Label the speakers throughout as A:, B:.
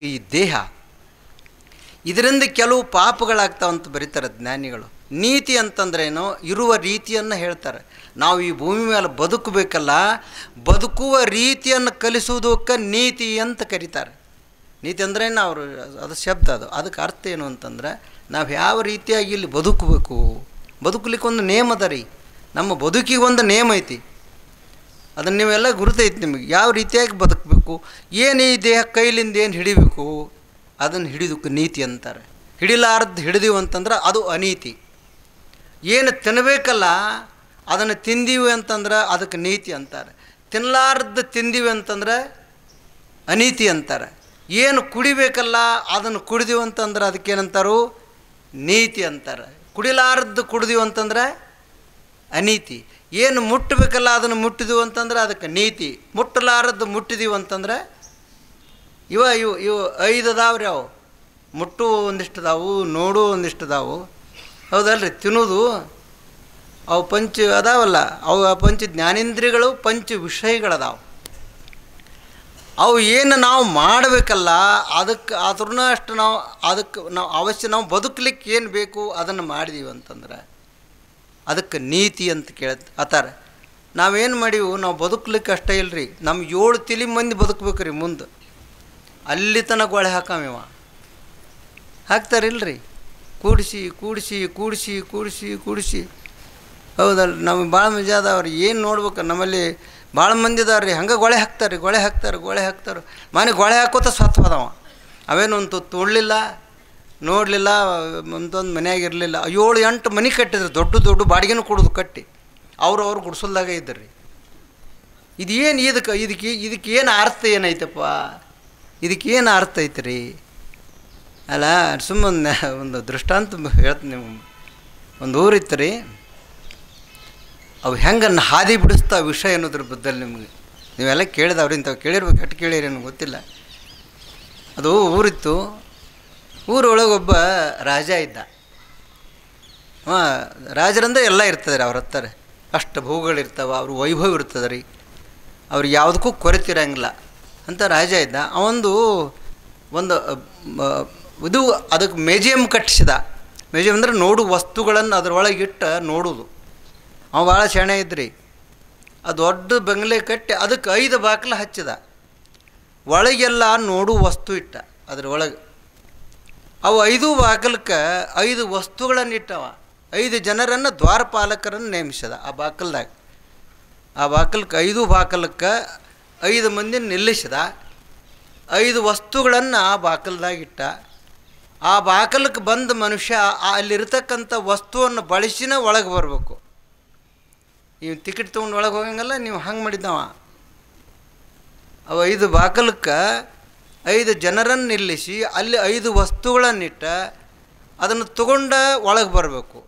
A: ಈ ದೇಹ ಇದರಿಂದ ಕೆಲವು ಪಾಪಗಳಾಗ್ತಾವಂತ ಬರೀತಾರೆ ಜ್ಞಾನಿಗಳು. ನೀತಿ ಅಂತಂದ್ರೇನು, ಇರುವ ರೀತಿಯನ್ನು ಹೇಳ್ತಾರೆ. ನಾವು ಈ ಭೂಮಿ ಮೇಲೆ ಬದುಕಬೇಕಲ್ಲ, ಬದುಕುವ ರೀತಿಯನ್ನು ಕಲಿಸುವುದಕ್ಕೆ ನೀತಿ ಅಂತ ಕರೀತಾರೆ. ನೀತಿ ಅಂದ್ರೇನು, ಅವರು ಅದು ಶಬ್ದ, ಅದಕ್ಕೆ ಅರ್ಥ ಏನು ಅಂತಂದ್ರೆ ನಾವು ಯಾವ ರೀತಿಯಾಗಿ ಇಲ್ಲಿ ಬದುಕಬೇಕು, ಬದುಕಲಿಕ್ಕೆ ಒಂದು ನೇಮ ಅದ ರೀ. ನಮ್ಮ ಬದುಕಿಗೆ ಒಂದು ನೇಮ ಐತಿ, ಅದನ್ನು ನೀವೆಲ್ಲ ಗುರುತೈತಿ ನಿಮಗೆ. ಯಾವ ರೀತಿಯಾಗಿ ಬದುಕಬೇಕು, ಏನು ಈ ದೇಹ ಕೈಲಿಂದ ಏನು ಹಿಡಿಬೇಕು ಅದನ್ನು ಹಿಡಿದಕ್ಕೆ ನೀತಿ ಅಂತಾರೆ. ಹಿಡಿಲಾರ್ದು ಹಿಡಿದೀವಿ ಅಂತಂದ್ರೆ ಅದು ಅನೀತಿ. ಏನು ತಿನ್ನಬೇಕಲ್ಲ ಅದನ್ನು ತಿಂದೀವಿ ಅಂತಂದ್ರೆ ಅದಕ್ಕೆ ನೀತಿ ಅಂತಾರೆ. ತಿನ್ನಲಾರ್ದು ತಿಂದೀವಿ ಅಂತಂದ್ರೆ ಅನೀತಿ ಅಂತಾರೆ. ಏನು ಕುಡಿಬೇಕಲ್ಲ ಅದನ್ನು ಕುಡಿದೀವಿ ಅಂತಂದ್ರೆ ಅದಕ್ಕೇನಂತಾರು ನೀತಿ ಅಂತಾರೆ. ಕುಡಿಲಾರ್ದು ಕುಡಿದೀವಿ ಅಂತಂದ್ರೆ ಅನೀತಿ. ಏನು ಮುಟ್ಟಬೇಕಲ್ಲ ಅದನ್ನು ಮುಟ್ಟಿದೀವಿ ಅಂತಂದ್ರೆ ಅದಕ್ಕೆ ನೀತಿ. ಮುಟ್ಟಲಾರದ್ದು ಮುಟ್ಟಿದೀವಿ ಅಂತಂದ್ರೆ ಇವು 5 ಅದಾವ್ರಿ. ಅವು ಮುಟ್ಟು ಒಂದಿಷ್ಟು ಅದಾವು, ನೋಡು ಒಂದಿಷ್ಟು ಅದಾವು, ಹೌದಲ್ರಿ. ತಿನ್ನೋದು ಅವು ಪಂಚ ಅದಾವಲ್ಲ, ಅವು ಪಂಚ ಜ್ಞಾನೇಂದ್ರಿಯಗಳು, ಪಂಚ ವಿಷಯಗಳದಾವು. ಅವು ಏನು ನಾವು ಮಾಡಬೇಕಲ್ಲ ಅದಕ್ಕೆ ಆದ್ರೂ ಅಷ್ಟು ನಾವು ಅವಶ್ಯ ನಾವು ಬದುಕಲಿಕ್ಕೆ ಏನು ಬೇಕು ಅದನ್ನು ಮಾಡಿದೀವಿ ಅಂತಂದ್ರೆ ಅದಕ್ಕೆ ನೀತಿ ಅಂತ ಆತಾರೆ. ನಾವೇನು ಮಾಡೀವಿ, ನಾವು ಬದುಕಲಿಕ್ಕೆ ಅಷ್ಟೇ ಇಲ್ಲರಿ, ನಮ್ಮ 7 ತಲೆ ಮಂದಿ ಬದುಕಬೇಕು ರೀ ಮುಂದೆ. ಅಲ್ಲಿ ತನಕ ಗೊಳೆ ಹಾಕಾಮಿವ ಹಾಕ್ತಾರಿಲ್ರಿ, ಕೂಡಿಸಿ ಕೂಡಿಸಿ ಕೂಡಿಸಿ ಕೂಡಿಸಿ ಕೂಡಿಸಿ, ಹೌದಲ್ಲ. ನಮಗೆ ಭಾಳ ಮಜಾ ಅದಾವ್ರಿ. ಏನು ನೋಡ್ಬೇಕು, ನಮ್ಮಲ್ಲಿ ಭಾಳ ಮಂದಿ ಅದಾವ್ರಿ ಹಂಗೆ ಗೊಳೆ ಹಾಕ್ತಾರೆ ರೀ, ಗೊಳೆ ಹಾಕ್ತಾರೆ. ಮನೆ ಗೊಳೆ ಹಾಕೋತ ಸತ್ವದವ. ಅವೇನೊಂದು ತೊಡಲಿಲ್ಲ, ನೋಡಲಿಲ್ಲ, ಒಂದೊಂದು ಮನೆಯಾಗಿರಲಿಲ್ಲ. 7-8 ಮನೆ ಕಟ್ಟಿದ್ರು, ದೊಡ್ಡ ಬಾಡಿಗೆನೂ ಕೊಡೋದು ಕಟ್ಟಿ. ಅವ್ರು ಗುಡಿಸಲ್ದಾಗ ಇದ್ದರು ರೀ. ಇದೇನು ಇದಕ್ಕೆ ಏನು ಅರ್ಥ ಏನೈತಪ್ಪ, ಇದಕ್ಕೇನು ಅರ್ಥ ಐತೆ ರೀ ಅಲ್ಲ. ಸುಮ್ಮನೆ ಒಂದು ದೃಷ್ಟಾಂತ ಹೇಳ್ತೀನಿ. ನೀವು ಒಂದು ಊರಿತ್ತು ರೀ, ಅವು ಹೆಂಗೆ ಹಾದಿ ಬಿಡಿಸ್ತಾವೆ ವಿಷಯ ಅನ್ನೋದ್ರ ಬದ್ದಲ್ಲಿ ನಿಮಗೆ ನೀವೆಲ್ಲ ಕೇಳಿದವ್ರಿ, ಇಂಥವು ಕೇಳಿರ್ಬೇಕು, ಅಟ್ಟು ಕೇಳಿರಿ ನನಗೆ ಗೊತ್ತಿಲ್ಲ. ಅದು ಊರಿತ್ತು. ಊರೊಳಗೆ ಒಬ್ಬ ರಾಜ ಇದ್ದ. ರಾಜರಂದ್ರೆ ಎಲ್ಲ ಇರ್ತದೆ ರೀ ಅವ್ರ ಹತ್ತಾರೆ, ಅಷ್ಟು ಭೋಗಗಳಿರ್ತಾವೆ, ಅವ್ರ ವೈಭವ ಇರ್ತದೆ ರೀ, ಅವ್ರಿಗೆ ಯಾವುದಕ್ಕೂ ಕೊರತಿರಂಗಿಲ್ಲ ಅಂತ ರಾಜ ಇದ್ದ. ಅವೊಂದು ಇದು ಅದಕ್ಕೆ ಮ್ಯೂಸಿಯಂ ಕಟ್ಟಿಸಿದ. ಮ್ಯೂಸಿಯಂ ಅಂದರೆ ನೋಡು ವಸ್ತುಗಳನ್ನು ಅದರೊಳಗೆ ಇಟ್ಟು ನೋಡೋದು. ಅವ ಭಾಳ ಶಾಣೆ ಇದ್ರಿ. ಅದು ದೊಡ್ಡ ಬಂಗ್ಲೆ ಕಟ್ಟಿ ಅದಕ್ಕೆ 5 ಬಾಗಿಲು ಹಚ್ಚಿದ. ಒಳಗೆಲ್ಲ ನೋಡು ವಸ್ತು ಇಟ್ಟ ಅದರೊಳಗೆ. ಅವು 5 ಬಾಗಿಲಕ್ಕೆ 5 ವಸ್ತುಗಳನ್ನು ಇಟ್ಟವ. 5 ಜನರನ್ನು ದ್ವಾರಪಾಲಕರನ್ನು ನೇಮಿಸಿದ ಆ ಬಾಗಿಲ್ದಾಗ. ಆ ಬಾಗಿಲಕ್ಕೆ 5 ಬಾಗಿಲಕ್ಕೆ 5 ಮಂದಿ ನಿಲ್ಲಿಸಿದ. 5 ವಸ್ತುಗಳನ್ನು ಆ ಬಾಗಿಲ್ದಾಗ ಇಟ್ಟ. ಆ ಬಾಗಿಲಕ್ಕೆ ಬಂದ ಮನುಷ್ಯ ಅಲ್ಲಿರ್ತಕ್ಕಂಥ ವಸ್ತುವನ್ನು ಬಳಸಿನ ಒಳಗೆ ಬರಬೇಕು. ನೀವು ಟಿಕೆಟ್ ತೊಗೊಂಡು ಒಳಗೆ ಹೋಗಂಗಲ್ಲ, ನೀವು ಹಂಗೆ ಮಾಡಿದ್ದವ. ಅವು 5 ಬಾಗಿಲಕ್ಕೆ 5 ಜನರನ್ನು ನಿಲ್ಲಿಸಿ ಅಲ್ಲಿ 5 ವಸ್ತುಗಳನ್ನಿಟ್ಟ ಅದನ್ನು ತಗೊಂಡ ಒಳಗೆ ಬರಬೇಕು.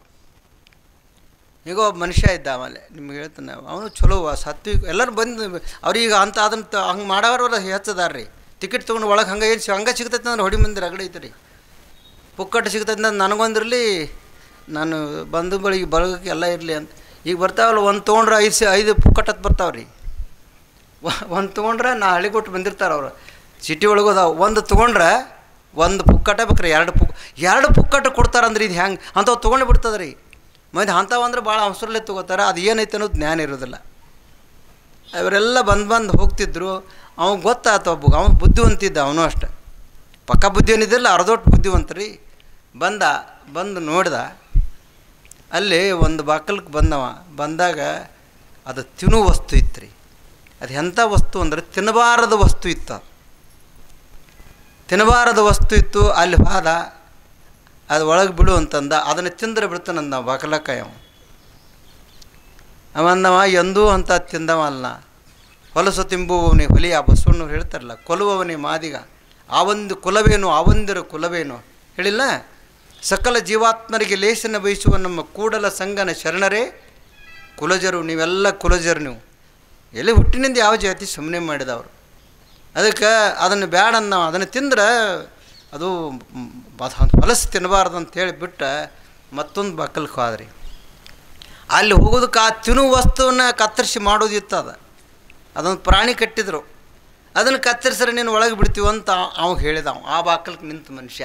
A: ಈಗ ಒಬ್ಬ ಮನುಷ್ಯ ಇದ್ದ, ಆಮೇಲೆ ನಿಮ್ಗೆ ಹೇಳ್ತಾನೆ, ಅವನು ಚಲೋ ಸಾತ್ವಿಕ. ಎಲ್ಲರೂ ಬಂದು ಅವ್ರಿಗೆ ಅದನ್ನು ಹಂಗೆ ಮಾಡೋರು ಹೆಚ್ಚದಾರ ರೀ. ಟಿಕೆಟ್ ತೊಗೊಂಡು ಒಳಗೆ ಹಂಗೆ ಹಂಗೆ ಸಿಗ್ತೈತೆ ಅಂದ್ರೆ ಹೊಡಿ ಮಂದಿ ರಗಡೆ ಐತೆ ರೀ. ಪುಕ್ಕಟ್ಟು ಸಿಗ್ತೈತೆ ಅಂದ್ರೆ ನನಗೊಂದಿರಲಿ, ನಾನು ಬಂದು ಬಳಿಗೆ ಬಳಗಕ್ಕೆ ಎಲ್ಲ ಇರಲಿ ಅಂತ. ಈಗ ಬರ್ತಾವಲ್ಲ, ಒಂದು ತೊಗೊಂಡ್ರೆ 5 ಪುಕ್ಕಟ್ಟತ್ತು ಬರ್ತಾವೆ ರೀ. ಒಂದು ತೊಗೊಂಡ್ರೆ ನಾ ಹಳ್ಳಿ ಕೊಟ್ಟು ಬಂದಿರ್ತಾರೆ ಅವರು, ಸಿಟಿ ಒಳಗೆ ಅದಾವೆ. ಒಂದು ತೊಗೊಂಡ್ರೆ 1 ಪುಕ್ಕಟ ಬೇಕ್ರಿ, 2 ಪುಕ್ಕಟ್ಟು ಕೊಡ್ತಾರಂದ್ರೆ ಇದು ಹೆಂಗೆ ಅಂಥವು ತೊಗೊಂಡು ಬಿಡ್ತದೆ ರೀ. ಮಂದಿ ಅಂಥವು ಅಂದ್ರೆ ಭಾಳ ಅವಸರಲ್ಲೇ ತೊಗೋತಾರೆ. ಅದು ಏನೈತೆ ಅನ್ನೋದು ಜ್ಞಾನ ಇರೋದಿಲ್ಲ. ಇವರೆಲ್ಲ ಬಂದು ಹೋಗ್ತಿದ್ರು. ಅವ್ನಿಗೆ ಗೊತ್ತಾಯ್ತು, ಅವನು ಬುದ್ಧಿವಂತಿದ್ದ, ಅವನು ಅಷ್ಟೆ. ಪಕ್ಕ ಬುದ್ಧಿವನಿದ್ದಿಲ್ಲ, ಅರ್ಧೊಟ್ಟು ಬುದ್ಧಿವಂತ ರೀ. ಬಂದು ನೋಡ್ದ. ಅಲ್ಲಿ ಒಂದು ಬಾಕಲ್ಗೆ ಬಂದಾಗ ಅದು ತಿನ್ನೋ ವಸ್ತು ಇತ್ತು ರೀ. ಅದು ಎಂಥ ವಸ್ತು ಅಂದರೆ ತಿನ್ನಬಾರದ ವಸ್ತು ಇತ್ತು. ತಿನ್ನಬಾರದ ವಸ್ತು ಇತ್ತು. ಅಲ್ಲಿ ಹೋದ, ಅದು ಒಳಗೆ ಬಿಡು ಅಂತಂದ. ಅದನ್ನು ತಿಂದರೆ ಬಿಡ್ತಾನಂದ ಬಾಕಲಕಾಯ. ಅವಂದವ ಎಂದೂ ಅಂತ ತಿಂದವ ಅಲ್ಲ. ಹೊಲಸು ತಿಂಬುವವನೇ ಹುಲಿ, ಆ ಬಸವಣ್ಣವ್ರು ಹೇಳ್ತಾರಲ್ಲ, ಕೊಲ್ಲುವವನೇ ಮಾದಿಗ, ಆವೊಂದು ಕುಲವೇನು ಆವೊಂದಿರ ಕುಲವೇನು ಹೇಳಿಲ್ಲ. ಸಕಲ ಜೀವಾತ್ಮರಿಗೆ ಲೇಸನ ಬಯಸುವ ನಮ್ಮ ಕೂಡಲ ಸಂಗನ ಶರಣರೇ ಕುಲಜರು. ನೀವೆಲ್ಲ ಕುಲಜರು. ನೀವು ಎಲ್ಲಿ ಹುಟ್ಟಿನಿಂದ ಯಾವ ಜಾತಿ ಸುಮ್ಮನೆ ಮಾಡಿದವರು. ಅದಕ್ಕೆ ಅದನ್ನು ಬ್ಯಾಡ ನಾವು ಅದನ್ನು ತಿಂದ್ರೆ ಅದು ಹೊಲಸು ತಿನ್ನಬಾರ್ದು ಅಂತೇಳಿ ಬಿಟ್ಟು ಮತ್ತೊಂದು ಬಾಕಲ್ಗೆ ಹೋದ್ರಿ. ಅಲ್ಲಿ ಹೋಗೋದಕ್ಕೆ ಆ ತಿನ್ನು ವಸ್ತುವನ್ನು ಕತ್ತರಿಸಿ ಮಾಡೋದಿತ್ತು. ಅದೊಂದು ಪ್ರಾಣಿ ಕಟ್ಟಿದ್ರು. ಅದನ್ನು ಕತ್ತರಿಸ್ರೆ ನೀನು ಒಳಗೆ ಬಿಡ್ತೀವಂತ ಅವ ಹೇಳಿದ. ಆ ಬಾಕಲ್ಗೆ ನಿಂತ ಮನುಷ್ಯ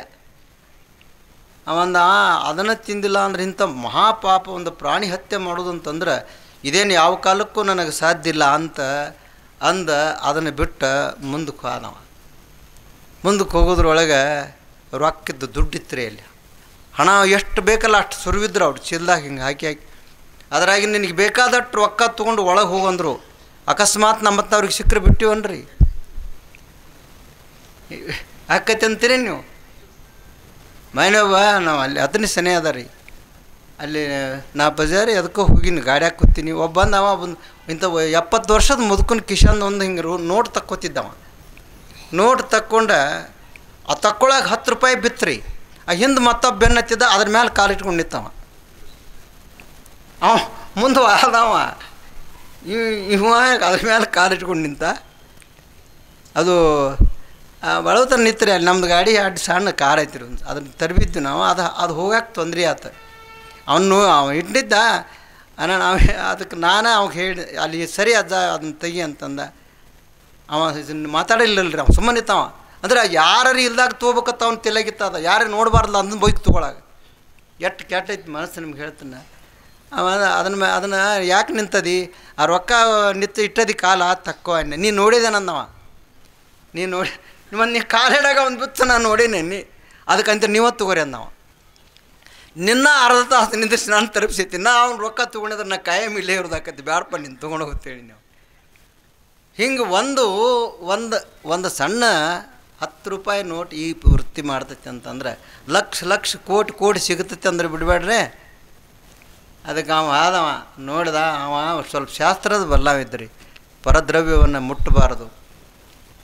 A: ಅವಂದ ಅದನ್ನು ತಿಂದಿಲ್ಲ ಅಂದ್ರೆ ಇಂಥ ಮಹಾಪಾಪ ಒಂದು ಪ್ರಾಣಿ ಹತ್ಯೆ ಮಾಡೋದು ಅಂತಂದ್ರೆ ಇದೇನು ಯಾವ ಕಾಲಕ್ಕೂ ನನಗೆ ಸಾಧ್ಯ ಇಲ್ಲ ಅಂತ ಅದನ್ನು ಬಿಟ್ಟು ಮುಂದಕ್ಕೆ ಹೋದವ. ಮುಂದಕ್ಕೆ ಹೋಗೋದ್ರೊಳಗೆ ರೊಕ್ಕಿದ್ದು ದುಡ್ಡಿತ್ತು ರೀ. ಅಲ್ಲಿ ಹಣ ಎಷ್ಟು ಬೇಕಲ್ಲ ಅಷ್ಟು ಸುರಿವಿದ್ರು ಅವ್ರು ಚೀಲ್ದಾಗ ಹಿಂಗೆ ಹಾಕಿ ಅದ್ರಾಗಿ ನಿನಗೆ ಬೇಕಾದಷ್ಟು ರೊಕ್ಕ ತೊಗೊಂಡು ಒಳಗೆ ಹೋಗಂದ್ರು. ಅಕಸ್ಮಾತ್ ನಮ್ಮತ್ತ ಅವ್ರಿಗೆ ಸಿಕ್ಕರೆ ಬಿಟ್ಟಿವನ್ರಿ ಆಕೈತೆ ಅಂತೀರಿ ನೀವು. ಮೈನವ್ವ ನಾವು ಅಲ್ಲಿ ಅದನ್ನೇ ಸನೇ ಅದ ರೀ. ಅಲ್ಲಿ ನಾ ಬಜಾರಿ ಅದಕ್ಕೂ ಹೋಗಿನಿ, ಗಾಡ್ಯಾಗ ಕೂತೀನಿ. ಅವ ಬಂದು ಇಂಥ 70 ವರ್ಷದ ಮುದುಕನ ಕಿಶನ್ ಒಂದು ಹಿಂಗೆ ನೋಟ್ ತಕ್ಕೋತಿದ್ದವ. ನೋಟ್ ತಕ್ಕೊಂಡ ಆ ತಕ್ಕೊಳಗೆ 10 ರೂಪಾಯಿ ಬಿತ್ತರಿ. ಆ ಹಿಂದೆ ಮತ್ತೊಬ್ಬ ಬೆನ್ನತ್ತಿದ್ದ, ಅದ್ರ ಮೇಲೆ ಕಾಲಿಟ್ಕೊಂಡು ನಿಂತವ. ಅವ ಮುಂದೆ ಆದವ ಇವ ಅದ್ರ ಮೇಲೆ ಕಾಲಿಟ್ಕೊಂಡು ನಿಂತ. ಅದು ಬಳವತನ ನಿಂತ್ರಿ. ಅಲ್ಲಿ ನಮ್ದು ಗಾಡಿ ಅಡ್ಡ ಸಣ್ಣ ಕಾರ್ ಐತಿ ರೀ, ಅದನ್ನು ತರಬಿದ್ದು ನಾವು. ಅದು ಹೋಗಕ್ಕೆ ತೊಂದರೆ ಆಯ್ತು. ಅವ ಇಟ್ಟಿದ್ದ ನಾವು ಅದಕ್ಕೆ ಅವ್ಗೆ ಹೇಳಿ ಅಲ್ಲಿ ಸರಿ ಅಜ್ಜ ಅದನ್ನು ತೆಗಿ ಅಂತಂದ. ಅವ ಮಾತಾಡಿಲ್ಲಲ್ರಿ, ಅವ ಸುಮ್ಮನೆ ನಿಂತವ. ಅಂದ್ರೆ ಯಾರು ಇಲ್ದಾಗ ತೊಗೋಬೇಕತ್ತ ಅವ್ನು ತಲೆಗಿತ್ತದ, ಯಾರೇ ನೋಡಬಾರ್ದಲ್ಲ ಅದನ್ನು ಬೈಕ್ ತೊಗೊಳಾಗ. ಎಷ್ಟು ಕೆಟ್ಟೈತಿ ಮನಸ್ಸು ನಿಮ್ಗೆ ಹೇಳ್ತಾನೆ. ಅದನ್ನು ಯಾಕೆ ನಿಂತದಿ, ಆ ರೊಕ್ಕ ಇಟ್ಟದಿ ಕಾಲ ತಕ್ಕೋ ಅನ್ನೆ. ನೀನು ನೋಡಿದೆ ನನ್ನವ, ನೀನು ನೋಡಿ ನೀ ಕಾಲಿಡಾಗ ಒಂದು ಬಿತ್ತು ನಾನು ನೋಡೇನೆ. ಅದಕ್ಕಂತ ನೀವತ್ತು ತಗೋರಿ ಅಂದವ. ನಿನ್ನ ಅರ್ಧ ತಾಸು ನಿಂದಿಸಿ ನಾನು ತಲುಪಿಸೈತಿ. ಅವ್ನು ರೊಕ್ಕ ತೊಗೊಂಡಿದ್ರೆ ನಾ ಕಾಯಂ ಇಲ್ಲೇ ಇರೋದಾಕತಿ, ಬ್ಯಾಡಪ್ಪ ನೀನು ತೊಗೊಂಡು ಹೋಗ್ತೇಳಿ ನೀವು. ಹಿಂಗೆ ಒಂದು ಸಣ್ಣ 10 ರೂಪಾಯಿ ನೋಟ್ ಈ ವೃತ್ತಿ ಮಾಡ್ತೈತಿ ಅಂತಂದ್ರೆ ಲಕ್ಷ ಕೋಟಿ ಸಿಗುತ್ತೈತಿ ಅಂದ್ರೆ ಬಿಡಬೇಡ್ರಿ. ಅದಕ್ಕೆ ಆದವ ನೋಡ್ದ. ಸ್ವಲ್ಪ ಶಾಸ್ತ್ರದ ಬದಲಾವಿದ್ರಿ. ಪರದ್ರವ್ಯವನ್ನು ಮುಟ್ಟಬಾರ್ದು,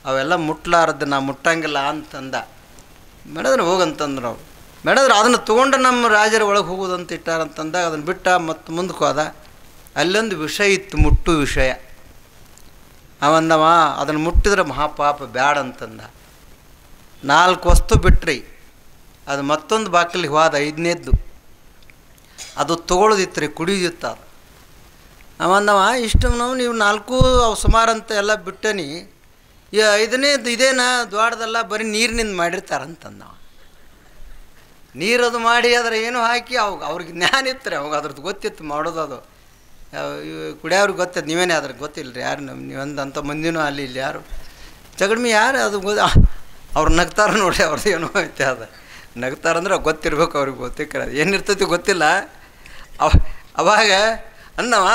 A: ಅವೆಲ್ಲ ಮುಟ್ಲಾರದ್ದು, ನಾ ಮುಟ್ಟಂಗಿಲ್ಲ ಅಂತಂದ. ಮೇಡದ್ರೆ ಹೋಗಂತಂದ್ರೆ ಅವ್ರು ಮೇಡದ್ರೆ ಅದನ್ನು ತೊಗೊಂಡು ನಮ್ಮ ರಾಜರ ಒಳಗೆ ಹೋಗೋದಂತ ಇಟ್ಟಾರಂತಂದಾಗ ಅದನ್ನು ಬಿಟ್ಟ ಮತ್ತು ಮುಂದಕ್ಕೆ ಹೋದ. ಅಲ್ಲೊಂದು ವಿಷಯ ಇತ್ತು, ಮುಟ್ಟು ವಿಷಯ. ಅವಂದವ ಅದನ್ನು ಮುಟ್ಟಿದ್ರೆ ಮಹಾಪಾಪ ಬ್ಯಾಡ ಅಂತಂದ. 4 ವಸ್ತು ಬಿಟ್ರಿ. ಅದು ಮತ್ತೊಂದು ಬಾಕಲಿಗೆ ಹೋದ, 5ನೇದ್ದು. ಅದು ತೊಗೊಳೋದಿತ್ತು ರೀ, ಕುಡಿಯೋದಿತ್ತು. ಅದು ಅವಂದವ ಇಷ್ಟು ನೀವು 4 ಅವು ಸುಮಾರು ಅಂತ ಎಲ್ಲ ಬಿಟ್ಟನಿ, 5ನೇದ್ದು ಇದೇನ ದ್ವಾಡದಲ್ಲ ಬರೀ ನೀರಿನಿಂದ ಮಾಡಿರ್ತಾರಂತಂದವ. ನೀರದು ಮಾಡಿ ಅದರ ಏನೋ ಹಾಕಿ ಅವ್ರಿಗೆ ಜ್ಞಾನ ಇತ್ತು ರೀ. ಅವಾಗ ಅದ್ರದ್ದು ಗೊತ್ತಿತ್ತು ಮಾಡೋದು. ಅದು ಕುಡಿಯೋರಿಗೆ ಗೊತ್ತಿತ್ತು. ನೀವೇನೇ ಅದ್ರಿಗೆ ಗೊತ್ತಿಲ್ಲ ರೀ. ಯಾರು ನೀವಂತ ಮಂದಿನೂ ಅಲ್ಲಿ ಇಲ್ಲಿ ಯಾರು ಜಗಡ್ಮಿ ಯಾರು ಅದು ಅವ್ರು ನಗ್ತಾರ ನೋಡಿ. ಅವ್ರದ್ದು ಏನೋ ಐತೆ ಅದು ನಗ್ತಾರಂದ್ರೆ ಗೊತ್ತಿರ್ಬೇಕು, ಅವ್ರಿಗೆ ಗೊತ್ತಿಕ್ಕರ ಏನಿರ್ತೈತಿ ಗೊತ್ತಿಲ್ಲ. ಅವಾಗ ಅನ್ನವ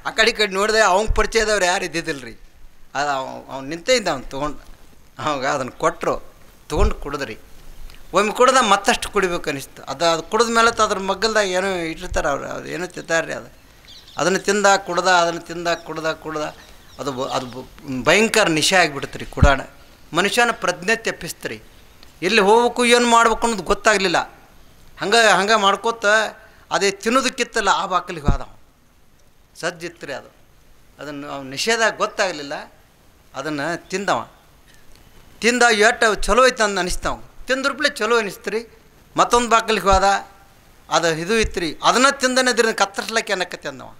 A: ಆ ಕಡೆ ನೋಡಿದೆ. ಅವ್ನ ಪರಿಚಯದವ್ರು ಯಾರು ಇದ್ದಿದ್ದಿಲ್ಲ ರೀ. ಅದು ಅವ್ನು ನಿಂತೇ ಇದ್ದ. ಅವ್ನು ತೊಗೊಂಡು ಅವಾಗ ಅದನ್ನು ಕೊಟ್ಟರು, ತೊಗೊಂಡು ಕುಡಿದ್ರಿ. ಒಮ್ಮೆ ಕುಡ್ದ ಮತ್ತಷ್ಟು ಕುಡಿಬೇಕು ಅನಿಸ್ತು. ಅದು ಕುಡಿದ ಮೇಲೆ ಅದ್ರ ಮಗ್ಗಲ್ದಾಗ ಏನೋ ಇಟ್ಟಿರ್ತಾರೆ ಅವ್ರು, ಅದು ಏನೋ ತಿಂತಾರೆ. ಅದನ್ನು ತಿಂದಾಗ ಕುಡ್ದ, ಅದನ್ನು ತಿಂದಾಗ ಕುಡ್ದ ಅದು ಭಯಂಕರ ನಿಶೆ ಆಗಿಬಿಡ್ತು ರೀ. ಕುಡಾಣ ಮನುಷ್ಯನ ಪ್ರಜ್ಞೆ ತೆಪ್ಪಿಸ್ತ್ರಿ. ಎಲ್ಲಿ ಹೋಗ್ಬೇಕು ಏನು ಮಾಡ್ಬೇಕು ಅನ್ನೋದು ಗೊತ್ತಾಗಲಿಲ್ಲ. ಹಂಗೆ ಮಾಡ್ಕೋತ ಅದೇ ತಿನ್ನೋದಕ್ಕಿತ್ತಲ್ಲ ಆ ಬಾಕಲಿಗೆ ಹೋದವ. ಸಜ್ಜಿತ್ತು ರೀ ಅದು. ಅದನ್ನು ಅವ್ನು ನಿಷೇಧಾಗ ಗೊತ್ತಾಗಲಿಲ್ಲ. ಅದನ್ನು ತಿಂದ ಎಷ್ಟು ಚಲೋ ಐತೆ ಅಂತ ಅನಿಸ್ತಾವ. ತಿಂದ್ರಪ್ಲೆ ಚಲೋ ಅನಿಸ್ತು. ಮತ್ತೊಂದು ಬಾಕಲಿಗೆ ಹೋದ, ಅದು ಇದು ಇತ್ತು ರೀ. ಅದನ್ನು ತಿಂದನೇ ಇದ್ರ ಕತ್ತರಿಸ್ಲಕ್ಕೆ ಅನ್ನಕತ್ತೆ ಅಂದವ.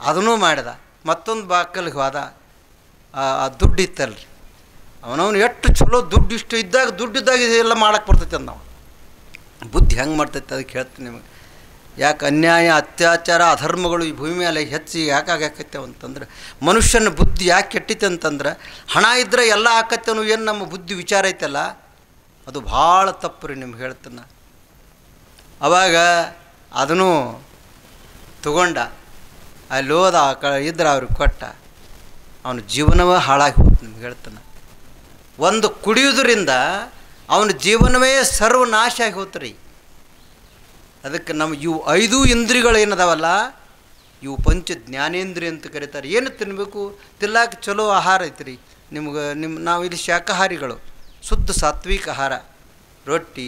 A: ಅದನ್ನೂ ಮಾಡಿದ. ಮತ್ತೊಂದು ಬಾಕಲಿಗೆ ಹೋದ, ಆ ದುಡ್ಡು ಇತ್ತಲ್ರಿ. ಅವನವನು ಎಷ್ಟು ಚಲೋ ದುಡ್ಡು ಇಷ್ಟು ಇದ್ದಾಗ ದುಡ್ಡಿದ್ದಾಗ ಇದೆಲ್ಲ ಮಾಡೋಕ್ಕೆ ಬರ್ತೈತೆ ಅಂದವ. ಬುದ್ಧಿ ಹೆಂಗೆ ಮಾಡ್ತೈತೆ ಅದಕ್ಕೆ ಹೇಳ್ತೀನಿ ನಿಮಗೆ. ಯಾಕೆ ಅನ್ಯಾಯ ಅತ್ಯಾಚಾರ ಅಧರ್ಮಗಳು ಈ ಭೂಮಿ ಮೇಲೆ ಹೆಚ್ಚು ಯಾಕಾಗತ್ತೆ ಅಂತಂದ್ರೆ ಮನುಷ್ಯನ ಬುದ್ಧಿ ಯಾಕೆ ಕೆಟ್ಟಿತೆ ಅಂತಂದ್ರೆ ಹಣ ಇದ್ದರೆ ಎಲ್ಲ ಆಕತ್ತೆ ಅನ್ನೋ ಏನು ನಮ್ಮ ಬುದ್ಧಿ ವಿಚಾರ ಐತಲ್ಲ, ಅದು ಭಾಳ ತಪ್ಪು ರೀ. ನಿಮ್ಗೆ ಹೇಳ್ತಾನೆ. ಅವಾಗ ಅದನ್ನು ತಗೊಂಡ ಅಲ್ಲಿ ಹೋದ. ಇದ್ರೆ ಅವ್ರಿಗೆ ಕೊಟ್ಟ. ಅವನ ಜೀವನವೇ ಹಾಳಾಗಿ ಹೋಗ್ತು. ನಿಮ್ಗೆ ಹೇಳ್ತಾನೆ. ಒಂದು ಕುಡಿಯೋದ್ರಿಂದ ಅವನ ಜೀವನವೇ ಸರ್ವನಾಶ ಆಗಿ ಹೋತ್ರಿ. ಅದಕ್ಕೆ ನಮ್ಮ ಇವು 5 ಇಂದ್ರಿಯಗಳೇನದಾವಲ್ಲ, ಇವು ಪಂಚ ಜ್ಞಾನೇಂದ್ರಿಯ ಅಂತ ಕರೀತಾರೆ. ಏನು ತಿನ್ನಬೇಕು, ತಿನ್ನಕ್ಕೆ ಚಲೋ ಆಹಾರ ಐತ್ರಿ ನಾವು ಇಲ್ಲಿ ಶಾಕಾಹಾರಿಗಳು, ಶುದ್ಧ ಸಾತ್ವಿಕ ಆಹಾರ, ರೊಟ್ಟಿ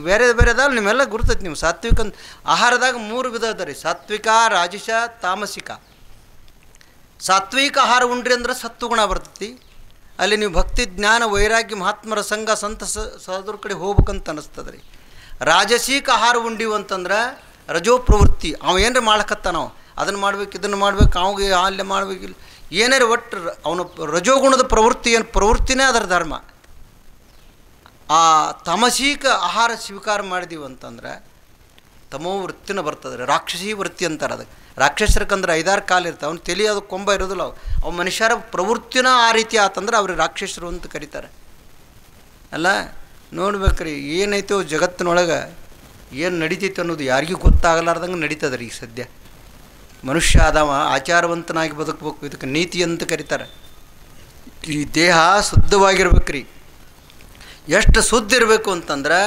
A: ಬೇರೆ ಅದಾವ. ನಿಮ್ಮೆಲ್ಲ ಗುರ್ತೈತಿ. ನೀವು ಸಾತ್ವಿಕ ಆಹಾರದಾಗ 3 ವಿಧ ಅದ ರೀ: ಸಾತ್ವಿಕ, ರಾಜಸ, ತಾಮಸಿಕ. ಸಾತ್ವಿಕ ಆಹಾರ ಉಂಡ್ರಿ ಅಂದ್ರೆ ಸತ್ವಗುಣ ಬರ್ತೈತಿ. ಅಲ್ಲಿ ನೀವು ಭಕ್ತಿ, ಜ್ಞಾನ, ವೈರಾಗ್ಯ, ಮಹಾತ್ಮರ ಸಂಘ, ಸಂತ ಸಹೋದರ ಕಡೆ ಹೋಗ್ಬೇಕಂತ ಅನ್ನಿಸ್ತದೆ ರೀ. ರಾಜಸೀಕ ಆಹಾರ ಉಂಡಿವು ಅಂತಂದ್ರೆ ರಜೋ ಪ್ರವೃತ್ತಿ. ಅವ ಏನರ ಮಾಡ್ಲಕತ್ತ, ನಾವು ಅದನ್ನು ಮಾಡ್ಬೇಕು, ಇದನ್ನು ಮಾಡ್ಬೇಕು, ಅವಾಗ ಅಲ್ಲೇ ಮಾಡ್ಬೇಕಿಲ್ಲ, ಏನಾರು ಒಟ್ಟು ಅವನು ರಜೋಗುಣದ ಪ್ರವೃತ್ತಿನೇ ಅದರ ಧರ್ಮ. ಆ ತಮಸೀಕ ಆಹಾರ ಸ್ವೀಕಾರ ಮಾಡಿದೀವಿ ಅಂತಂದ್ರೆ ತಮೋ ವೃತ್ತಿನ ಬರ್ತದೆ, ರಾಕ್ಷಸೀ ವೃತ್ತಿ ಅಂತಾರೆ. ಅದಕ್ಕೆ ರಾಕ್ಷಸರಕ್ಕಂದ್ರೆ 5-6 ಕಾಲು ಇರ್ತಾವೆ, ಅವ್ನು ತಲೆ ಅದು ಕೊಂಬ ಇರೋದಿಲ್ಲ. ಅವು ಮನುಷ್ಯರ ಪ್ರವೃತ್ತಿನ ಆ ರೀತಿ ಆತಂದ್ರೆ ಅವ್ರಿಗೆ ರಾಕ್ಷಸರು ಅಂತ ಕರೀತಾರೆ. ಅಲ್ಲ ನೋಡ್ಬೇಕ್ರಿ, ಏನೈತೋ ಜಗತ್ತಿನೊಳಗೆ ಏನು ನಡೀತೈತೆ ಅನ್ನೋದು ಯಾರಿಗೂ ಗೊತ್ತಾಗಲಾರ್ದಂಗೆ ನಡೀತದೆ ರೀ. ಈಗ ಸದ್ಯ ಮನುಷ್ಯ ಆದವ ಆಚಾರವಂತನಾಗಿ ಬದುಕಬೇಕು, ಇದಕ್ಕೆ ನೀತಿ ಅಂತ ಕರೀತಾರೆ. ಈ ದೇಹ ಶುದ್ಧವಾಗಿರ್ಬೇಕ್ರಿ. ಎಷ್ಟು ಶುದ್ಧ ಇರಬೇಕು ಅಂತಂದ್ರೆ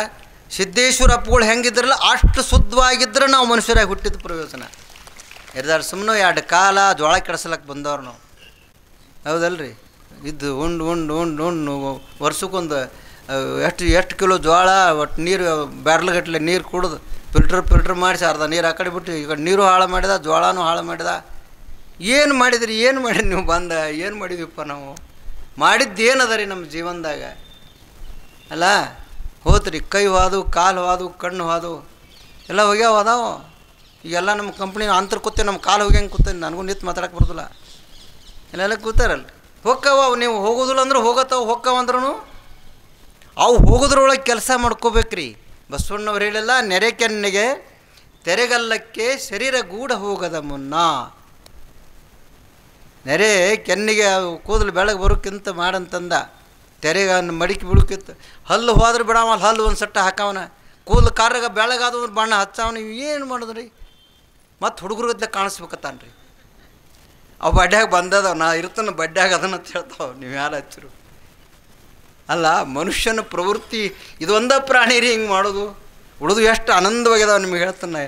A: ಸಿದ್ದೇಶ್ವರ ಅಪ್ಪಗಳು ಹೆಂಗಿದ್ರಲ್ಲ ಅಷ್ಟು ಶುದ್ಧವಾಗಿದ್ದರೆ ನಾವು ಮನುಷ್ಯರಾಗಿ ಹುಟ್ಟಿದ ಪ್ರಯೋಜನ. ಎರ್ದಾರು ಸುಮ್ಮನೆ 2 ಕಾಲ ಜೋಳ ಕೆಡಿಸ್ಲಕ್ಕೆ ಬಂದವ್ರು ನಾವು, ಹೌದಲ್ರಿ. ಇದು ಉಂಡು ವರ್ಷಕ್ಕೊಂದು ಎಷ್ಟು ಕಿಲೋ ಜೋಳ ಒಟ್ಟು ನೀರು ಬ್ಯಾರ್ಲ್ಗಟ್ಟಲೆ ನೀರು ಕುಡಿದು ಫಿಲ್ಟ್ರ್ ಮಾಡಿಸಿ ಅರ್ಧ ನೀರು ಆ ಕಡೆ ಬಿಟ್ಟು ಈಗ ನೀರು ಹಾಳು ಮಾಡಿದ, ಜೋಳನೂ ಹಾಳು ಮಾಡಿದ. ಏನು ಮಾಡಿದ್ರಿ ನೀವು ಬಂದ ಏನು ಮಾಡಿದ್ವಿಪ್ಪ ನಾವು? ಮಾಡಿದ್ದು ಏನದ ರೀ ನಮ್ಮ ಜೀವನದಾಗ? ಅಲ್ಲ ಹೋತ್ರಿ, ಕೈ ಹೋದವು, ಕಾಲು ಹೋದವು, ಕಣ್ಣು ಹೋದವು, ಎಲ್ಲ ಹೋಗ್ಯಾವ ಅದಾವ. ಈಗೆಲ್ಲ ನಮ್ಮ ಕಂಪ್ನಿ ಅಂತರ್ ಕೂತೇವೆ, ನಮ್ಮ ಕಾಲು ಹೋಗ್ಯಂಗೆ ಕೂತೇನೆ, ನನಗೂ ನಿಂತು ಮಾತಾಡಕ್ಕೆ ಬರೋದಿಲ್ಲ. ಎಲ್ಲ ಕೂತಾರಲ್ಲ, ಹೋಕ್ಕವ. ನೀವು ಹೋಗೋದಿಲ್ಲ ಅಂದ್ರೆ ಹೋಗತ್ತಾವ, ಹೋಕ್ಕವ ಅಂದ್ರೂ ಅವು ಹೋಗೋದ್ರೊಳಗೆ ಕೆಲಸ ಮಾಡ್ಕೋಬೇಕ್ರಿ. ಬಸವಣ್ಣವ್ರು ಹೇಳಿಲ್ಲ, ನೆರೆ ಕೆನ್ನೆಗೆ ತೆರೆಗಲ್ಲಕ್ಕೆ ಶರೀರ ಗೂಢ ಹೋಗದ ಮುನ್ನ. ನೆರೆ ಕೆನ್ನಿಗೆ ಕೂದಲು ಬೆಳಗ್ಗೆ ಬರೋಕ್ಕಿಂತ ಮಾಡಂತಂದ, ತೆರೆಗೆ ಮಡಿಕೆ ಬಿಡೋಕ್ಕಿಂತ. ಹಲ್ಲು ಹೋದ್ರೆ ಬಿಡವ, ಹಲ್ಲು ಒಂದು ಸಟ್ಟ ಹಾಕವನ, ಕೂದಲು ಕಾರ್ರಾಗ ಬೆಳಗಾದ್ರೆ ಬಣ್ಣ ಹಚ್ಚವನ. ಏನು ಮಾಡಿದ್ರಿ? ಮತ್ತು ಹುಡುಗರುಗದ್ಲೆ ಕಾಣಿಸ್ಬೇಕತ್ತಾನ್ರಿ. ಅವು ಬಡ್ಡ್ಯಾಗ ಬಂದದವ, ನಾ ಇರ್ತಾನೆ ಬಡ್ಡ್ಯಾಗ ಅದನ್ನ ಹೇಳ್ತಾವ, ನೀವು ಯಾರು ಹಚ್ಚರು? ಅಲ್ಲ, ಮನುಷ್ಯನ ಪ್ರವೃತ್ತಿ ಇದೊಂದ ಪ್ರಾಣಿ ರೀ ಹಿಂಗೆ ಮಾಡೋದು. ಉಳಿದು ಎಷ್ಟು ಆನಂದವಾಗಿದಾವೆ ನಿಮಗೆ ಹೇಳ್ತಾನೆ.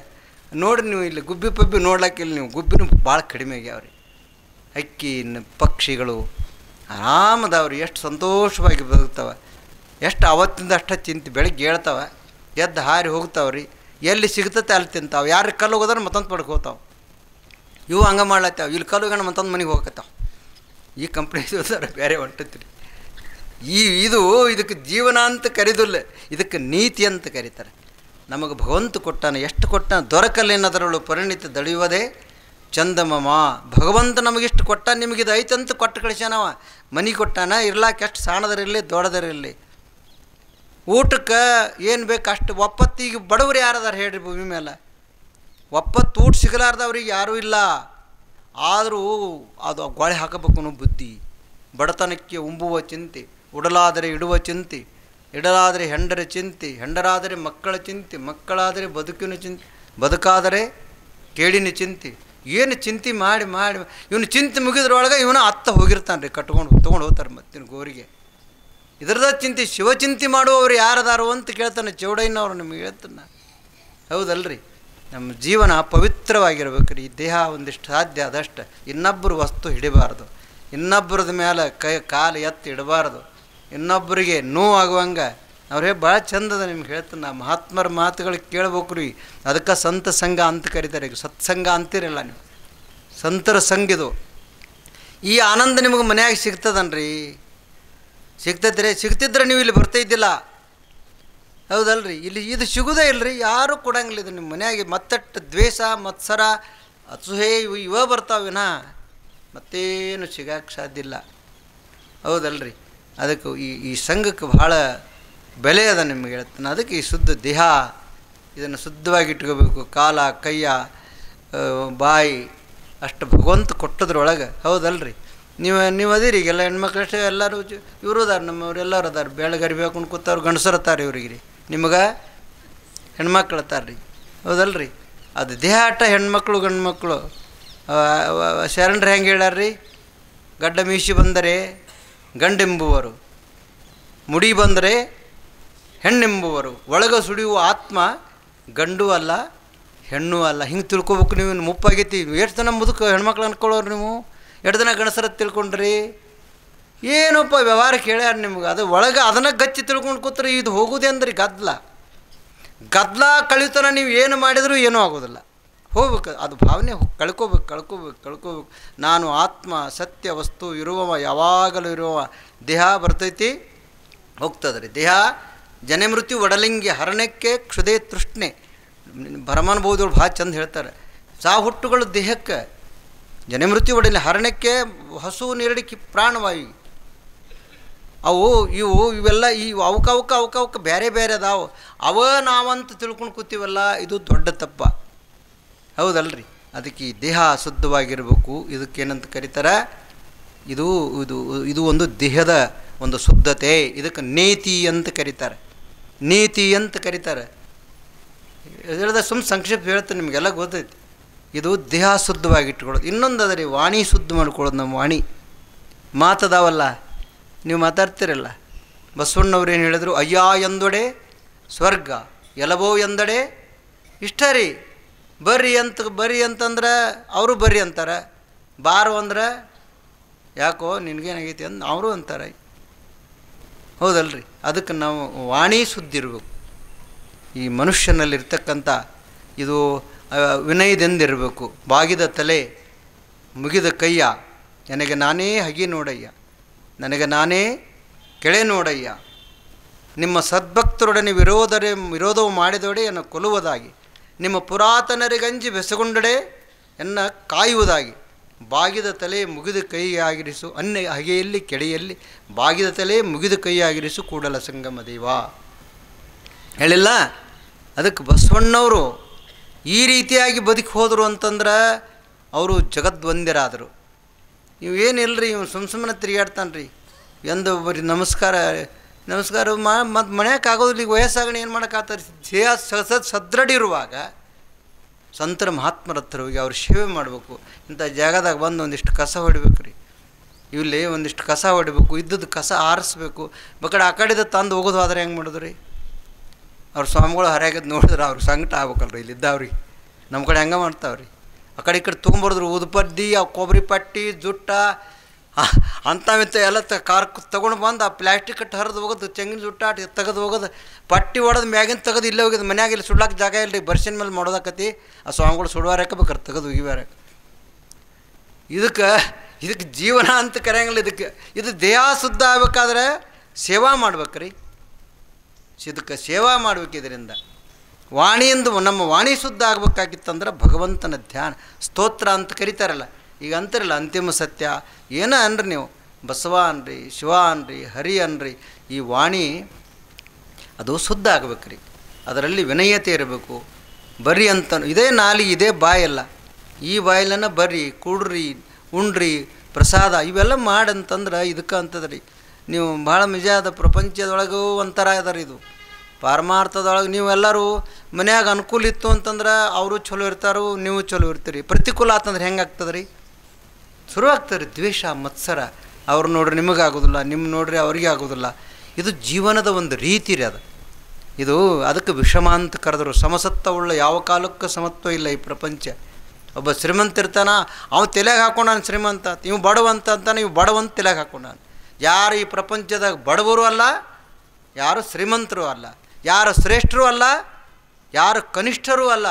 A: ನೋಡಿರಿ ನೀವು ಇಲ್ಲಿ ಗುಬ್ಬಿ ಪಬ್ಬಿ ನೋಡ್ಲಿಕ್ಕಿಲ್ಲ ನೀವು, ಗುಬ್ಬಿನೂ ಭಾಳ ಕಡಿಮೆ ಆಗ್ಯಾವ್ರಿ. ಹಕ್ಕಿ ಪಕ್ಷಿಗಳು ಆರಾಮದವ್ರಿ, ಎಷ್ಟು ಸಂತೋಷವಾಗಿ ಬದುಕ್ತಾವೆ. ಎಷ್ಟು ಅವತ್ತಿಂದ ಅಷ್ಟು ಚಿಂತೆ, ಬೆಳಗ್ಗೆ ಹೇಳ್ತಾವೆ, ಎದ್ದು ಹಾರಿ ಹೋಗ್ತಾವ್ರಿ. ಎಲ್ಲಿ ಸಿಗ್ತತೆ ಅಲ್ಲಿ ತಿಂತಾವೆ. ಯಾರು ಕಲ್ಲು ಹೋಗೋದ್ರೆ ಮತ್ತೊಂದು ಪಡಕ್ಕೆ ಹೋಗ್ತಾವೆ. ಇವು ಹಂಗೆ ಮಾಡ್ಲತ್ತಾವೆ, ಇಲ್ಲಿ ಕಲ್ಲು ಹೋಗೋಣ ಮತ್ತೊಂದು ಮನೆಗೆ ಹೋಗತ್ತಾವೆ. ಈ ಕಂಪ್ನಿ ಬೇರೆ ಹೊಂಟತ್ರಿ. ಇದಕ್ಕೆ ಜೀವನ ಅಂತ ಕರೀದಿಲ್ಲ, ಇದಕ್ಕೆ ನೀತಿ ಅಂತ ಕರೀತಾರೆ. ನಮಗೆ ಭಗವಂತ ಕೊಟ್ಟಾನ, ಎಷ್ಟು ಕೊಟ್ಟಾನ, ದೊರಕಲೇನದರಳು ಪರಿಣಿತ ದಳಿಯುವುದೇ ಚಂದಮಮ. ಭಗವಂತ ನಮಗಿಷ್ಟು ಕೊಟ್ಟ, ನಿಮಗಿದು ಐತಂತ ಕೊಟ್ಟು ಕಳಿಸ್ಯಾನವ. ಮನೆ ಕೊಟ್ಟಾನ, ಇರ್ಲಾಕ ಎಷ್ಟು ಸಾಣದರಿರಲಿ ದೊಡ್ಡದರಿರಲಿ. ಊಟಕ್ಕೆ ಏನು ಬೇಕು ಅಷ್ಟು. ಒಪ್ಪತ್ತಿಗೆ ಬಡವ್ರು ಯಾರದಾರ ಹೇಳ್ರಿ ಭೂಮಿ ಮೇಲೆ? ಒಪ್ಪತ್ತು ಊಟ ಸಿಗಲಾರ್ದವ್ರಿಗೆ ಯಾರೂ ಇಲ್ಲ. ಆದರೂ ಅದು ಗೋಳೆ ಹಾಕಬೇಕು ಅನ್ನೋ ಬುದ್ಧಿ. ಬಡತನಕ್ಕೆ ಉಂಬುವ ಚಿಂತೆ, ಉಡಲಾದರೆ ಇಡುವ ಚಿಂತೆ, ಇಡಲಾದರೆ ಹೆಂಡರ ಚಿಂತೆ, ಹೆಂಡರಾದರೆ ಮಕ್ಕಳ ಚಿಂತೆ, ಮಕ್ಕಳಾದರೆ ಬದುಕಿನ ಚಿಂತೆ, ಬದುಕಾದರೆ ಕೇಡಿನ ಚಿಂತೆ. ಏನು ಚಿಂತೆ ಮಾಡಿ ಇವನು ಚಿಂತೆ ಮುಗಿದ್ರೊಳಗೆ ಇವನು ಅತ್ತ ಹೋಗಿರ್ತಾನೆ ರೀ, ತೊಗೊಂಡು ಹೋಗ್ತಾರೆ ಮತ್ತಿನ ಗೋರಿಗೆ. ಇದರದ ಚಿಂತೆ, ಶಿವಚಿಂತೆ ಮಾಡುವವರು ಯಾರದಾರು ಅಂತ ಕೇಳ್ತಾನೆ ಚೌಡಯ್ಯನವರು. ನಿಮಗೆ ಹೇಳ್ತಾನೆ, ಹೌದಲ್ರಿ. ನಮ್ಮ ಜೀವನ ಪವಿತ್ರವಾಗಿರ್ಬೇಕು ರೀ. ಈ ದೇಹ ಒಂದಿಷ್ಟು ಸಾಧ್ಯ ಆದಷ್ಟು ಇನ್ನೊಬ್ಬರು ವಸ್ತು ಹಿಡಿಬಾರ್ದು, ಇನ್ನೊಬ್ಬರದ ಮೇಲೆ ಕಾಲು ಎತ್ತಿ ಇಡಬಾರ್ದು, ಇನ್ನೊಬ್ಬರಿಗೆ ನೋವಾಗುವಂಗೆ. ಅವ್ರೇ ಭಾಳ ಚಂದದ ನಿಮ್ಗೆ ಹೇಳ್ತಾನೆ. ಮಹಾತ್ಮರ ಮಾತುಗಳು ಕೇಳ್ಬೇಕು ರೀ. ಅದಕ್ಕೆ ಸಂತ ಸಂಘ ಅಂತ ಕರೀತಾರೆ. ಈಗ ಸತ್ಸಂಗ ಅಂತೀರಲ್ಲ ನೀವು, ಸಂತರ ಸಂಘಿದು. ಈ ಆನಂದ ನಿಮಗೆ ಮನ್ಯಾಗ ಸಿಗ್ತದನ್ರಿ? ಸಿಗ್ತೈತ್ರಿ? ಸಿಗ್ತಿದ್ರೆ ನೀವು ಇಲ್ಲಿ ಬರ್ತಾಯಿದ್ದಿಲ್ಲ, ಹೌದಲ್ರಿ. ಇಲ್ಲಿ ಇದು ಸಿಗೋದೇ ಇಲ್ಲರಿ, ಯಾರೂ ಕೊಡಂಗಿಲ್ಲ ಇದು ನಿಮ್ಮ ಮನ್ಯಾಗೆ. ಮತ್ತಟ್ಟು ದ್ವೇಷ, ಮತ್ಸರ, ಅಸೂಹೆ ಇವ ಬರ್ತಾವಿನ ಮತ್ತೇನು ಸಿಗಕ್ಕೆ ಸಾಧ್ಯ ಇಲ್ಲ, ಹೌದಲ್ರಿ. ಅದಕ್ಕೆ ಈ ಸಂಘಕ್ಕೆ ಭಾಳ ಬೆಲೆ ಅದ ನಿಮ್ಗೆ ಹೇಳ್ತಾನೆ. ಅದಕ್ಕೆ ಈ ಶುದ್ಧ ದೇಹ ಇದನ್ನು ಶುದ್ಧವಾಗಿ ಇಟ್ಕೋಬೇಕು. ಕಾಲ, ಕೈಯ, ಬಾಯಿ ಅಷ್ಟು ಭಗವಂತ ಕೊಟ್ಟದ್ರೊಳಗೆ, ಹೌದಲ್ರಿ. ನೀವು ಅದೀರಿ. ಈಗೆಲ್ಲ ಹೆಣ್ಮಕ್ಳಷ್ಟೇ ಎಲ್ಲರೂ ಇವರು ಅದಾರ, ನಮ್ಮವ್ರು ಎಲ್ಲರೂ ಅದಾರ. ಬೆಳಗರಿ ಹಾಕೊಂಡು ಕೂತವ್ರು ಗಂಡಸರು ಅತ್ತಾರ ಇವ್ರಿಗೆ ರೀ. ನಿಮಗೆ ಹೆಣ್ಮಕ್ಳು ಅತ್ತಾರ ರೀ, ಹೌದಲ್ರಿ. ಅದು ದೇಹ ಆಟ ಹೆಣ್ಮಕ್ಳು ಗಂಡು ಮಕ್ಕಳು. ಶರಣರು ಹೆಂಗೆ ಹೇಳ್ಯಾರ್ರಿ? ಗಡ್ಡ ಮೀಸಿ ಬಂದರೆ ಗಂಡೆಂಬುವರು, ಮುಡಿ ಬಂದರೆ ಹೆಣ್ಣೆಂಬುವರು, ಒಳಗೆ ಸುಡಿಯುವ ಆತ್ಮ ಗಂಡು ಅಲ್ಲ ಹೆಣ್ಣು ಅಲ್ಲ. ಹಿಂಗೆ ತಿಳ್ಕೊಬೇಕು ನೀವು. ಮುಪ್ಪಾಗೈತಿ. ಎಷ್ಟು ಜನ ಮುದುಕ ಹೆಣ್ಮಕ್ಳು ಅನ್ಕೊಳ್ಳೋರು ನೀವು? ಎರಡು ದಿನ ಗಣಸರ ತಿಳ್ಕೊಂಡ್ರಿ. ಏನಪ್ಪ ವ್ಯವಹಾರ ಕೇಳ್ಯಾರ ನಿಮ್ಗೆ? ಅದು ಒಳಗೆ ಅದನ್ನು ಗಚ್ಚಿ ತಿಳ್ಕೊಂಡು ಕೂತ್ರೆ ಇದು ಹೋಗೋದೇ ಅಂದ್ರೆ ಗದ್ದಲ ಕಳಿತನ. ನೀವು ಏನು ಮಾಡಿದರೂ ಏನೂ ಆಗೋದಿಲ್ಲ. ಹೋಗ್ಬೇಕು, ಅದು ಭಾವನೆ ಕಳ್ಕೋಬೇಕು. ನಾನು ಆತ್ಮ, ಸತ್ಯ ವಸ್ತು ಇರುವವ, ಯಾವಾಗಲೂ ಇರುವವ. ದೇಹ ಬರ್ತೈತಿ, ಹೋಗ್ತದೆ ರೀ. ದೇಹ ಜನ ಮೃತ್ಯು ಒಡಲಿಂಗಿ ಹರಣಕ್ಕೆ ಕ್ಷುದೇ ತೃಷ್ಣೆ. ಭರಮನುಭವದವ್ರು ಭಾಳ ಚಂದ ಹೇಳ್ತಾರೆ. ಹುಟ್ಟುಗಳು ದೇಹಕ್ಕೆ, ಜನಮೃತ್ಯು ಒಡನೆ ಹರಣಕ್ಕೆ ಹಸು ನೀರಡಿಕೆ ಪ್ರಾಣವಾಯು ಅವು ಇವೆಲ್ಲ ಅವಕ್ಕ ಬೇರೆ ಬೇರೆ ಅದಾವ ನಾವಂತ ತಿಳ್ಕೊಂಡು ಕೂತೀವಲ್ಲ, ಇದು ದೊಡ್ಡ ತಪ್ಪ, ಹೌದಲ್ರಿ? ಅದಕ್ಕೆ ಈ ದೇಹ ಶುದ್ಧವಾಗಿರಬೇಕು. ಇದಕ್ಕೇನಂತ ಕರೀತಾರೆ? ಇದು ಇದು ಇದು ಒಂದು ದೇಹದ ಒಂದು ಶುದ್ಧತೆ. ಇದಕ್ಕೆ ನೇತಿ ಅಂತ ಕರೀತಾರೆ, ನೀತಿ ಅಂತ ಕರೀತಾರೆ. ಹೇಳಿದ ಸಂಕ್ಷಿಪ್ತ ಹೇಳ್ತೀನಿ, ನಿಮಗೆಲ್ಲ ಗೊತ್ತೈತಿ. ಇದು ದೇಹ ಶುದ್ಧವಾಗಿಟ್ಕೊಳ್ಳೋದು. ಇನ್ನೊಂದು ಅದರಿ ವಾಣಿ ಶುದ್ಧ ಮಾಡ್ಕೊಳ್ಳೋದು. ನಮ್ಮ ವಾಣಿ ಮಾತದಾವಲ್ಲ, ನೀವು ಮಾತಾಡ್ತಿರಲ್ಲ. ಬಸವಣ್ಣವ್ರು ಏನು ಹೇಳಿದ್ರು? ಅಯ್ಯ ಎಂದೊಡೆ ಸ್ವರ್ಗ, ಎಲಬೋ ಎಂದಡೆ ಇಷ್ಟ ರೀ. ಬರ್ರಿ ಅಂತಂದ್ರೆ ಅವರು ಬರ್ರಿ ಅಂತಾರೆ, ಬಾರು ಅಂದ್ರೆ ಯಾಕೋ ನಿನಗೇನಾಗೈತಿ ಅಂದು ಅವರು ಅಂತಾರೆ, ಹೌದಲ್ರಿ? ಅದಕ್ಕೆ ನಾವು ವಾಣಿ ಶುದ್ಧಿ ಇರಬೇಕು. ಈ ಮನುಷ್ಯನಲ್ಲಿರ್ತಕ್ಕಂಥ ಇದು ವಿನಯದಿಂದಿರಬೇಕು. ಬಾಗಿದ ತಲೆ ಮುಗಿದ ಕೈಯ, ನನಗೆ ನಾನೇ ಹಗಿ ನೋಡಯ್ಯ, ನನಗೆ ನಾನೇ ಕೆಳೆ ನೋಡಯ್ಯ. ನಿಮ್ಮ ಸದ್ಭಕ್ತರೊಡನೆ ವಿರೋಧವು ಮಾಡಿದೊಡೆ ಎನ್ನ ಕೊಲ್ಲುವುದಾಗಿ, ನಿಮ್ಮ ಪುರಾತನರಿಗಂಜಿ ಬೆಸಗೊಂಡಡೆ ಎನ್ನ ಕಾಯುವುದಾಗಿ. ಬಾಗಿದ ತಲೆ ಮುಗಿದ ಕೈಯಾಗಿರಿಸು, ಅನ್ಯ ಹಗೆಯಲ್ಲಿ ಕೆಡೆಯಲ್ಲಿ ಬಾಗಿದ ತಲೆ ಮುಗಿದ ಕೈಯಾಗಿರಿಸು ಕೂಡಲ ಸಂಗಮ ದೇವ ಹೇಳಿಲ್ಲ. ಅದಕ್ಕೆ ಬಸವಣ್ಣವರು ಈ ರೀತಿಯಾಗಿ ಬದುಕಿ ಹೋದರು ಅಂತಂದ್ರೆ ಅವರು ಜಗದ್ವಂದ್ಯರಾದರು. ಇವೇನಿಲ್ಲರಿ, ಇವ್ನು ಸುಮ್ಮನೆ ತಿರುಗಾಡ್ತಾನೆ ರೀ, ಎಂದು ಬರೀ ನಮಸ್ಕಾರ ಮತ್ತು ಮನೆಯಾಗೋದಿಲ್ಲ. ಈಗ ವಯಸ್ಸಾಗಣೆ ಏನು ಮಾಡೋಕ್ಕಾಗ್ತಾರೆ? ದೇಹ ಸದೃಢಿರುವಾಗ ಸಂತರ ಮಹಾತ್ಮರ ಹತ್ರ ಹೋಗಿ ಅವ್ರ ಸೇವೆ ಮಾಡಬೇಕು. ಇಂಥ ಜಾಗದಾಗ ಬಂದು ಒಂದಿಷ್ಟು ಕಸ ಹೊಡಿಬೇಕು ರೀ, ಇಲ್ಲಿ ಒಂದಿಷ್ಟು ಕಸ ಹೊಡಿಬೇಕು, ಇದ್ದದ್ದು ಕಸ ಆರಿಸ್ಬೇಕು. ಆ ಕಡೆದ ತಂದು ಹೋಗೋದು ಆದರೆ ಹೆಂಗೆ ಮಾಡೋದು ರೀ? ಅವ್ರ ಸ್ವಾಮಿಗಳು ಹರಿಯಾಗದು ನೋಡಿದ್ರೆ ಅವ್ರಿಗೆ ಸಂಕಟ ಆಗ್ಬೇಕಲ್ರಿ. ಇಲ್ಲಿದ್ದಾವ್ರಿ ನಮ್ಮ ಕಡೆ ಹೆಂಗೆ ಮಾಡ್ತಾವ್ರಿ? ಆ ಕಡೆ ಈ ಕಡೆ ತೊಗೊಂಬರ್ದ್ರು ಉದುಪದ್ದಿ, ಆ ಕೊಬ್ಬರಿ ಪಟ್ಟಿ, ಜುಟ್ಟ ಅಂಥವಿಂತ ಎಲ್ಲ ತೊಗೊಂಡು ಬಂದು ಆ ಪ್ಲ್ಯಾಸ್ಟಿಕ್ ಕಟ್ಟು ಹರಿದು ಹೋಗೋದು, ತೆಂಗಿನ ಜುಟ್ಟ ತೆಗೆದು ಹೋಗೋದು, ಪಟ್ಟಿ ಹೊಡೆದು ಮ್ಯಾಗಿನ ತೆಗೆದು ಇಲ್ಲೇ ಹೋಗಿದ್ದು. ಮನ್ಯಾಗ ಇಲ್ಲಿ ಸುಡ್ಲಾಕ ಜಾಗ ಇಲ್ಲ ರೀ, ಬರ್ಸಿನ ಮೇಲೆ ಮಾಡೋದಕ್ಕತಿ. ಆ ಸ್ವಾಮಿಗಳು ಸುಡುವಾರಕ್ಕೆ ಬೇಕಾರೆ ತೆಗೆದು ಹೋಗಿವಾರಕ್ಕೆ. ಇದಕ್ಕೆ ಜೀವನ ಅಂತ ಕರೆಯಂಗಿಲ್ಲ. ಇದು ದೇಹ ಶುದ್ಧ ಆಗ್ಬೇಕಾದ್ರೆ ಸೇವಾ ಮಾಡ್ಬೇಕ್ರಿ. ಇದಕ್ಕೆ ಸೇವಾ ಮಾಡ್ಬೇಕು. ಇದರಿಂದ ವಾಣಿಯಿಂದ ನಮ್ಮ ವಾಣಿ ಶುದ್ಧ ಆಗ್ಬೇಕಾಗಿತ್ತಂದ್ರೆ ಭಗವಂತನ ಧ್ಯಾನ, ಸ್ತೋತ್ರ ಅಂತ ಕರೀತಾರಲ್ಲ. ಈಗ ಅಂತಾರಲ್ಲ ಅಂತಿಮ ಸತ್ಯ ಏನ ಅನ್ರಿ ನೀವು, ಬಸವ ಅನ್ರಿ, ಶಿವ ಅನ್ರಿ, ಹರಿ ಅನ್ರಿ, ಈ ವಾಣಿ ಅದು ಶುದ್ಧ ಆಗ್ಬೇಕ್ರಿ. ಅದರಲ್ಲಿ ವಿನಯತೆ ಇರಬೇಕು. ಬರ್ರಿ ಅಂತ ಇದೇ ನಾಲಿಗೆ ಇದೇ ಬಾಯಲ್ಲ, ಈ ಬಾಯಲ್ಲನ ಬರ್ರಿ, ಕೂಡ್ರಿ, ಉಣ್ರಿ, ಪ್ರಸಾದ ಇವೆಲ್ಲ ಮಾಡಂತಂದ್ರೆ ಇದಕ್ಕೆ ಅಂತದ್ರಿ. ನೀವು ಭಾಳ ನಿಜಾದ ಪ್ರಪಂಚದೊಳಗೂ ಒಂಥರ ಅದಾರ. ಇದು ಪಾರಮಾರ್ಥದೊಳಗೆ ನೀವೆಲ್ಲರೂ ಮನ್ಯಾಗ ಅನುಕೂಲ ಇತ್ತು ಅಂತಂದ್ರೆ ಅವರು ಚಲೋ ಇರ್ತಾರೋ, ನೀವು ಚಲೋ ಇರ್ತೀರಿ. ಪ್ರತಿಕೂಲ ಆತಂದ್ರೆ ಹೆಂಗೆ ಆಗ್ತದೆ ರೀ? ಶುರು ಆಗ್ತದೆ ದ್ವೇಷ, ಮತ್ಸರ. ಅವ್ರು ನೋಡ್ರಿ ನಿಮಗಾಗೋದಿಲ್ಲ, ನಿಮ್ಮ ನೋಡ್ರಿ ಅವ್ರಿಗೆ ಆಗೋದಿಲ್ಲ. ಇದು ಜೀವನದ ಒಂದು ರೀತಿ ರೀ ಅದು. ಇದು ಅದಕ್ಕೆ ವಿಷಮ ಅಂತ ಕರೆದ್ರು. ಸಮಸತ್ವವುಳ್ಳ ಯಾವ ಕಾಲಕ್ಕೂ ಸಮತ್ವ ಇಲ್ಲ ಈ ಪ್ರಪಂಚ. ಒಬ್ಬ ಶ್ರೀಮಂತ ಇರ್ತಾನ, ಅವ್ನು ತಲೆಗೆ ಹಾಕೊಂಡಾನು ಶ್ರೀಮಂತ, ಇವು ಬಡವಂತ ಅಂತಾನೆ, ಇವು ಬಡವಂತ ತಲೆಗೆ ಹಾಕೊಂಡಾನು. ಯಾರು ಈ ಪ್ರಪಂಚದಾಗ ಬಡವರು ಅಲ್ಲ, ಯಾರು ಶ್ರೀಮಂತರು ಅಲ್ಲ, ಯಾರು ಶ್ರೇಷ್ಠರು ಅಲ್ಲ, ಯಾರು ಕನಿಷ್ಠರೂ ಅಲ್ಲ.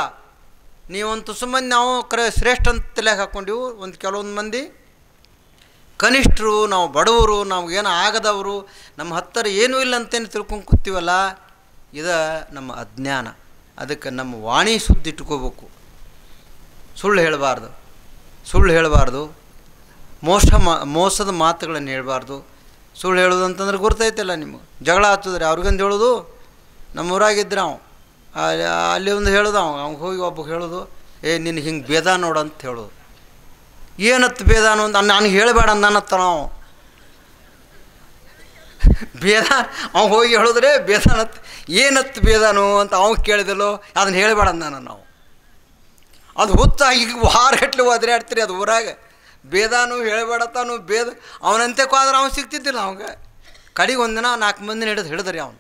A: ನೀವಂತೂ ಸುಮ್ಮನೆ ನಾವು ಶ್ರೇಷ್ಠ ಅಂತ ತಲೆಗೆ ಹಾಕ್ಕೊಂಡಿವು. ಕೆಲವೊಂದು ಮಂದಿ ಕನಿಷ್ಠರು, ನಾವು ಬಡವರು, ನಮಗೇನು ಆಗದವರು, ನಮ್ಮ ಹತ್ತಿರ ಏನೂ ಇಲ್ಲ ಅಂತೇನು ತಿಳ್ಕೊಂಡು ಕೂತೀವಲ್ಲ, ಇದು ನಮ್ಮ ಅಜ್ಞಾನ. ಅದಕ್ಕೆ ನಮ್ಮ ವಾಣಿ ಶುದ್ಧ ಇಟ್ಕೋಬೇಕು. ಸುಳ್ಳು ಹೇಳಬಾರ್ದು, ಮೋಸದ ಮಾತುಗಳನ್ನು ಹೇಳಬಾರ್ದು. ಸುಳ್ಳು ಹೇಳೋದು ಅಂತಂದ್ರೆ ಗುರ್ತೈತಲ್ಲ ನಿಮಗೆ. ಜಗಳ ಹತ್ತದ್ರಿ ಅವ್ರಿಗಂದು ಹೇಳೋದು. ನಮ್ಮೂರಾಗಿದ್ರೆ ಅಲ್ಲಿ ಒಂದು ಹೇಳೋದು, ಅವ್ನಿಗೆ ಹೋಗಿ ಒಬ್ಬ ಹೇಳೋದು, ನಿನಗೆ ಹಿಂಗೆ ಭೇದ ನೋಡು ಅಂತ ಹೇಳೋದು. ಏನತ್ತು ಭೇದಾನು ಅಂತ ನನಗೆ ಹೇಳಬೇಡ ಅನ್ನತ್ತ ನಾವು ಭೇದ. ಅವ್ನು ಹೋಗಿ ಹೇಳಿದ್ರೆ ಭೇದಾನತ್, ಏನತ್ತು ಭೇದಾನು ಅಂತ ಅವ್ನು ಕೇಳಿದಲ್ಲೋ, ಅದನ್ನು ಹೇಳಬೇಡ ಅಂದಾನ ನಾವು. ಅದು ಹುತ್ತಾಗಿ ವಾರಗಟ್ಲೆ ಒದರಾಡ್ತೀರಿ ಅದು ಊರಾಗ. ಭೇದಾನು ಹೇಳಬೇಡತ್ತಾನು ಭೇದ ಅವನಂತೆ ಹೋದ್ರೆ ಅವ್ನು ಸಿಗ್ತಿದ್ದಿಲ್ಲ. ಅವಂಗೆ ಕಡೆಗೆ ಒಂದಿನ 4 ಮಂದಿನ ಹಿಡಿದ್ರಿ ಅವನು.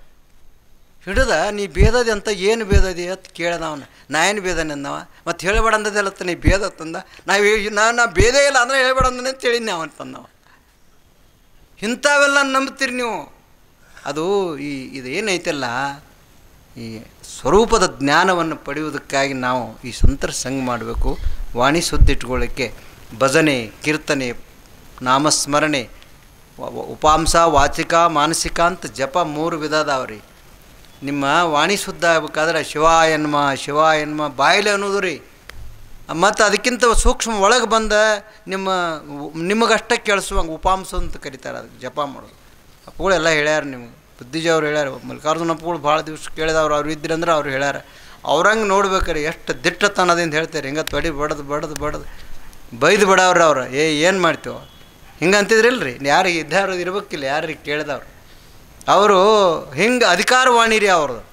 A: ಹಿಡಿದ ನೀ ಭೇದದಿ ಅಂತ ಏನು ಭೇದದಿ ಅಂತ ಕೇಳ್ದ ಅವನು. ನಾ ಏನು ಭೇದನೆ ಅಂದವ, ಮತ್ತು ಹೇಳಬೇಡ ಅಂದದಲ್ಲತ್ತ ನೀ ಭೇದ ತಂದ. ನಾ ಭೇದೇ ಇಲ್ಲ ಅಂದರೆ ಹೇಳಬೇಡ ಅಂದನೆ ಅಂತ ಹೇಳಿನಿ ಅವಂತಂದವ. ಇಂಥವೆಲ್ಲ ನಂಬ್ತೀರಿ ನೀವು. ಅದು ಇದೇನೈತಲ್ಲ, ಈ ಸ್ವರೂಪದ ಜ್ಞಾನವನ್ನು ಪಡೆಯುವುದಕ್ಕಾಗಿ ನಾವು ಈ ಸಂತರ ಸಂಘ ಮಾಡಬೇಕು. ವಾಣಿ ಶುದ್ಧ ಇಟ್ಕೊಳ್ಳೋಕ್ಕೆ ಭಜನೆ, ಕೀರ್ತನೆ, ನಾಮಸ್ಮರಣೆ, ಉಪಾಂಸ, ವಾಚಿಕ, ಮಾನಸಿಕ ಅಂತ ಜಪ 3 ವಿಧ ಅದಾವ್ರಿ. ನಿಮ್ಮ ವಾಣಿ ಶುದ್ಧ ಆಗ್ಬೇಕಾದ್ರೆ ಶಿವ ಎನ್ಮ ಬಾಯಿಲೆ ಅನ್ನೋದು ರೀ. ಮತ್ತು ಅದಕ್ಕಿಂತ ಸೂಕ್ಷ್ಮ ಒಳಗೆ ಬಂದ ನಿಮಗಷ್ಟೇ ಕೇಳಿಸುವಂಗೆ ಉಪಾಂಶ ಅಂತ ಕರೀತಾರೆ. ಅದಕ್ಕೆ ಜಪ ಮಾಡೋದು. ಅಪ್ಪಗಳು ಎಲ್ಲ ಹೇಳ್ಯಾರ ನಿಮ್ಗೆ. ಬುದ್ಧಿಜಿ ಅವ್ರು ಹೇಳ್ಯಾರ. ಮಲ್ಲಿಕಾರ್ಜುನ ಅಪ್ಪಗಳು ಭಾಳ ದಿವಸ ಕೇಳಿದವ್ರು ಅವ್ರು ಇದ್ರಂದ್ರೆ ಅವ್ರು ಹೇಳ್ಯಾರ. ಅವ್ರಂಗೆ ನೋಡ್ಬೇಕಾರೆ ಎಷ್ಟು ದಿಟ್ಟತನದಿಂದ ಹೇಳ್ತಾರೆ. ಹಿಂಗೆ ತೊಡಿ ಬಡ್ದು ಬೈದು ಬಿಡವ್ರಿ ಅವ್ರು. ಏನು ಮಾಡ್ತೀವ ಹಿಂಗೆ ಅಂತಿದ್ರಿಲ್ರಿ. ಯಾರಿಗೆ ಇದ್ದಾರು ಇರ್ಬೇಕಿಲ್ಲ, ಯಾರಿಗೆ ಕೇಳಿದವ್ರು ಅವರು ಹಿಂಗೆ ಅಧಿಕಾರವಾಣಿ ರೀ ಅವ್ರದ್ದು.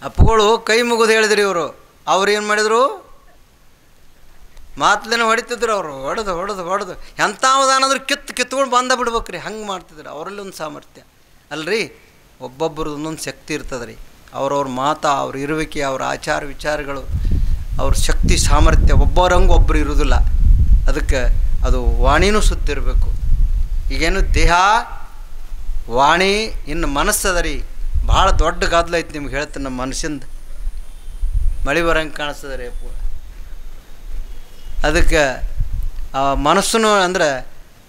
A: ಅಪ್ಪಗಳು ಕೈ ಮುಗಿದು ಹೇಳಿದ್ರಿ ಇವರು. ಅವ್ರು ಏನು ಮಾಡಿದರು, ಮಾತಲೇನೆ ಹೊಡಿತಿದ್ರು ಅವರು. ಹೊಡೆದು ಎಂಥವುದಾನಂದ್ರೆ ಕಿತ್ಕೊಂಡು ಬಂದ ಬಿಡ್ಬೇಕ್ರಿ. ಹಂಗೆ ಮಾಡ್ತಿದ್ರು. ಅವರಲ್ಲಿ ಒಂದು ಸಾಮರ್ಥ್ಯ ಅಲ್ರಿ. ಒಬ್ಬೊಬ್ಬರದ್ದು ಒಂದೊಂದು ಶಕ್ತಿ ಇರ್ತದೆ ರೀ. ಅವ್ರವ್ರ ಮಾತು, ಅವ್ರ ಇರುವಿಕೆ, ಅವ್ರ ಆಚಾರ ವಿಚಾರಗಳು, ಅವ್ರ ಶಕ್ತಿ ಸಾಮರ್ಥ್ಯ ಒಬ್ಬರಂಗೆ ಒಬ್ಬರು ಇರೋದಿಲ್ಲ. ಅದಕ್ಕೆ ಅದು ವಾಣಿನೂ ಸುತ್ತಿರಬೇಕು. ಈಗೇನು ದೇಹ ವಾಣಿ ಇನ್ನು ಮನಸ್ಸದ ರೀ. ಭಾಳ ದೊಡ್ಡ ಗದ್ದಲ ಐತಿ. ನಿಮ್ಗೆ ಹೇಳ್ತೀನಿ, ನಮ್ಮ ಮನಸ್ಸಿಂದ ಮಳೆ ಬರಂಗೆ ಕಾಣಿಸ್ತದೆ ರೀ ಅಪ್ಪ. ಅದಕ್ಕೆ ಮನಸ್ಸು ಅಂದ್ರೆ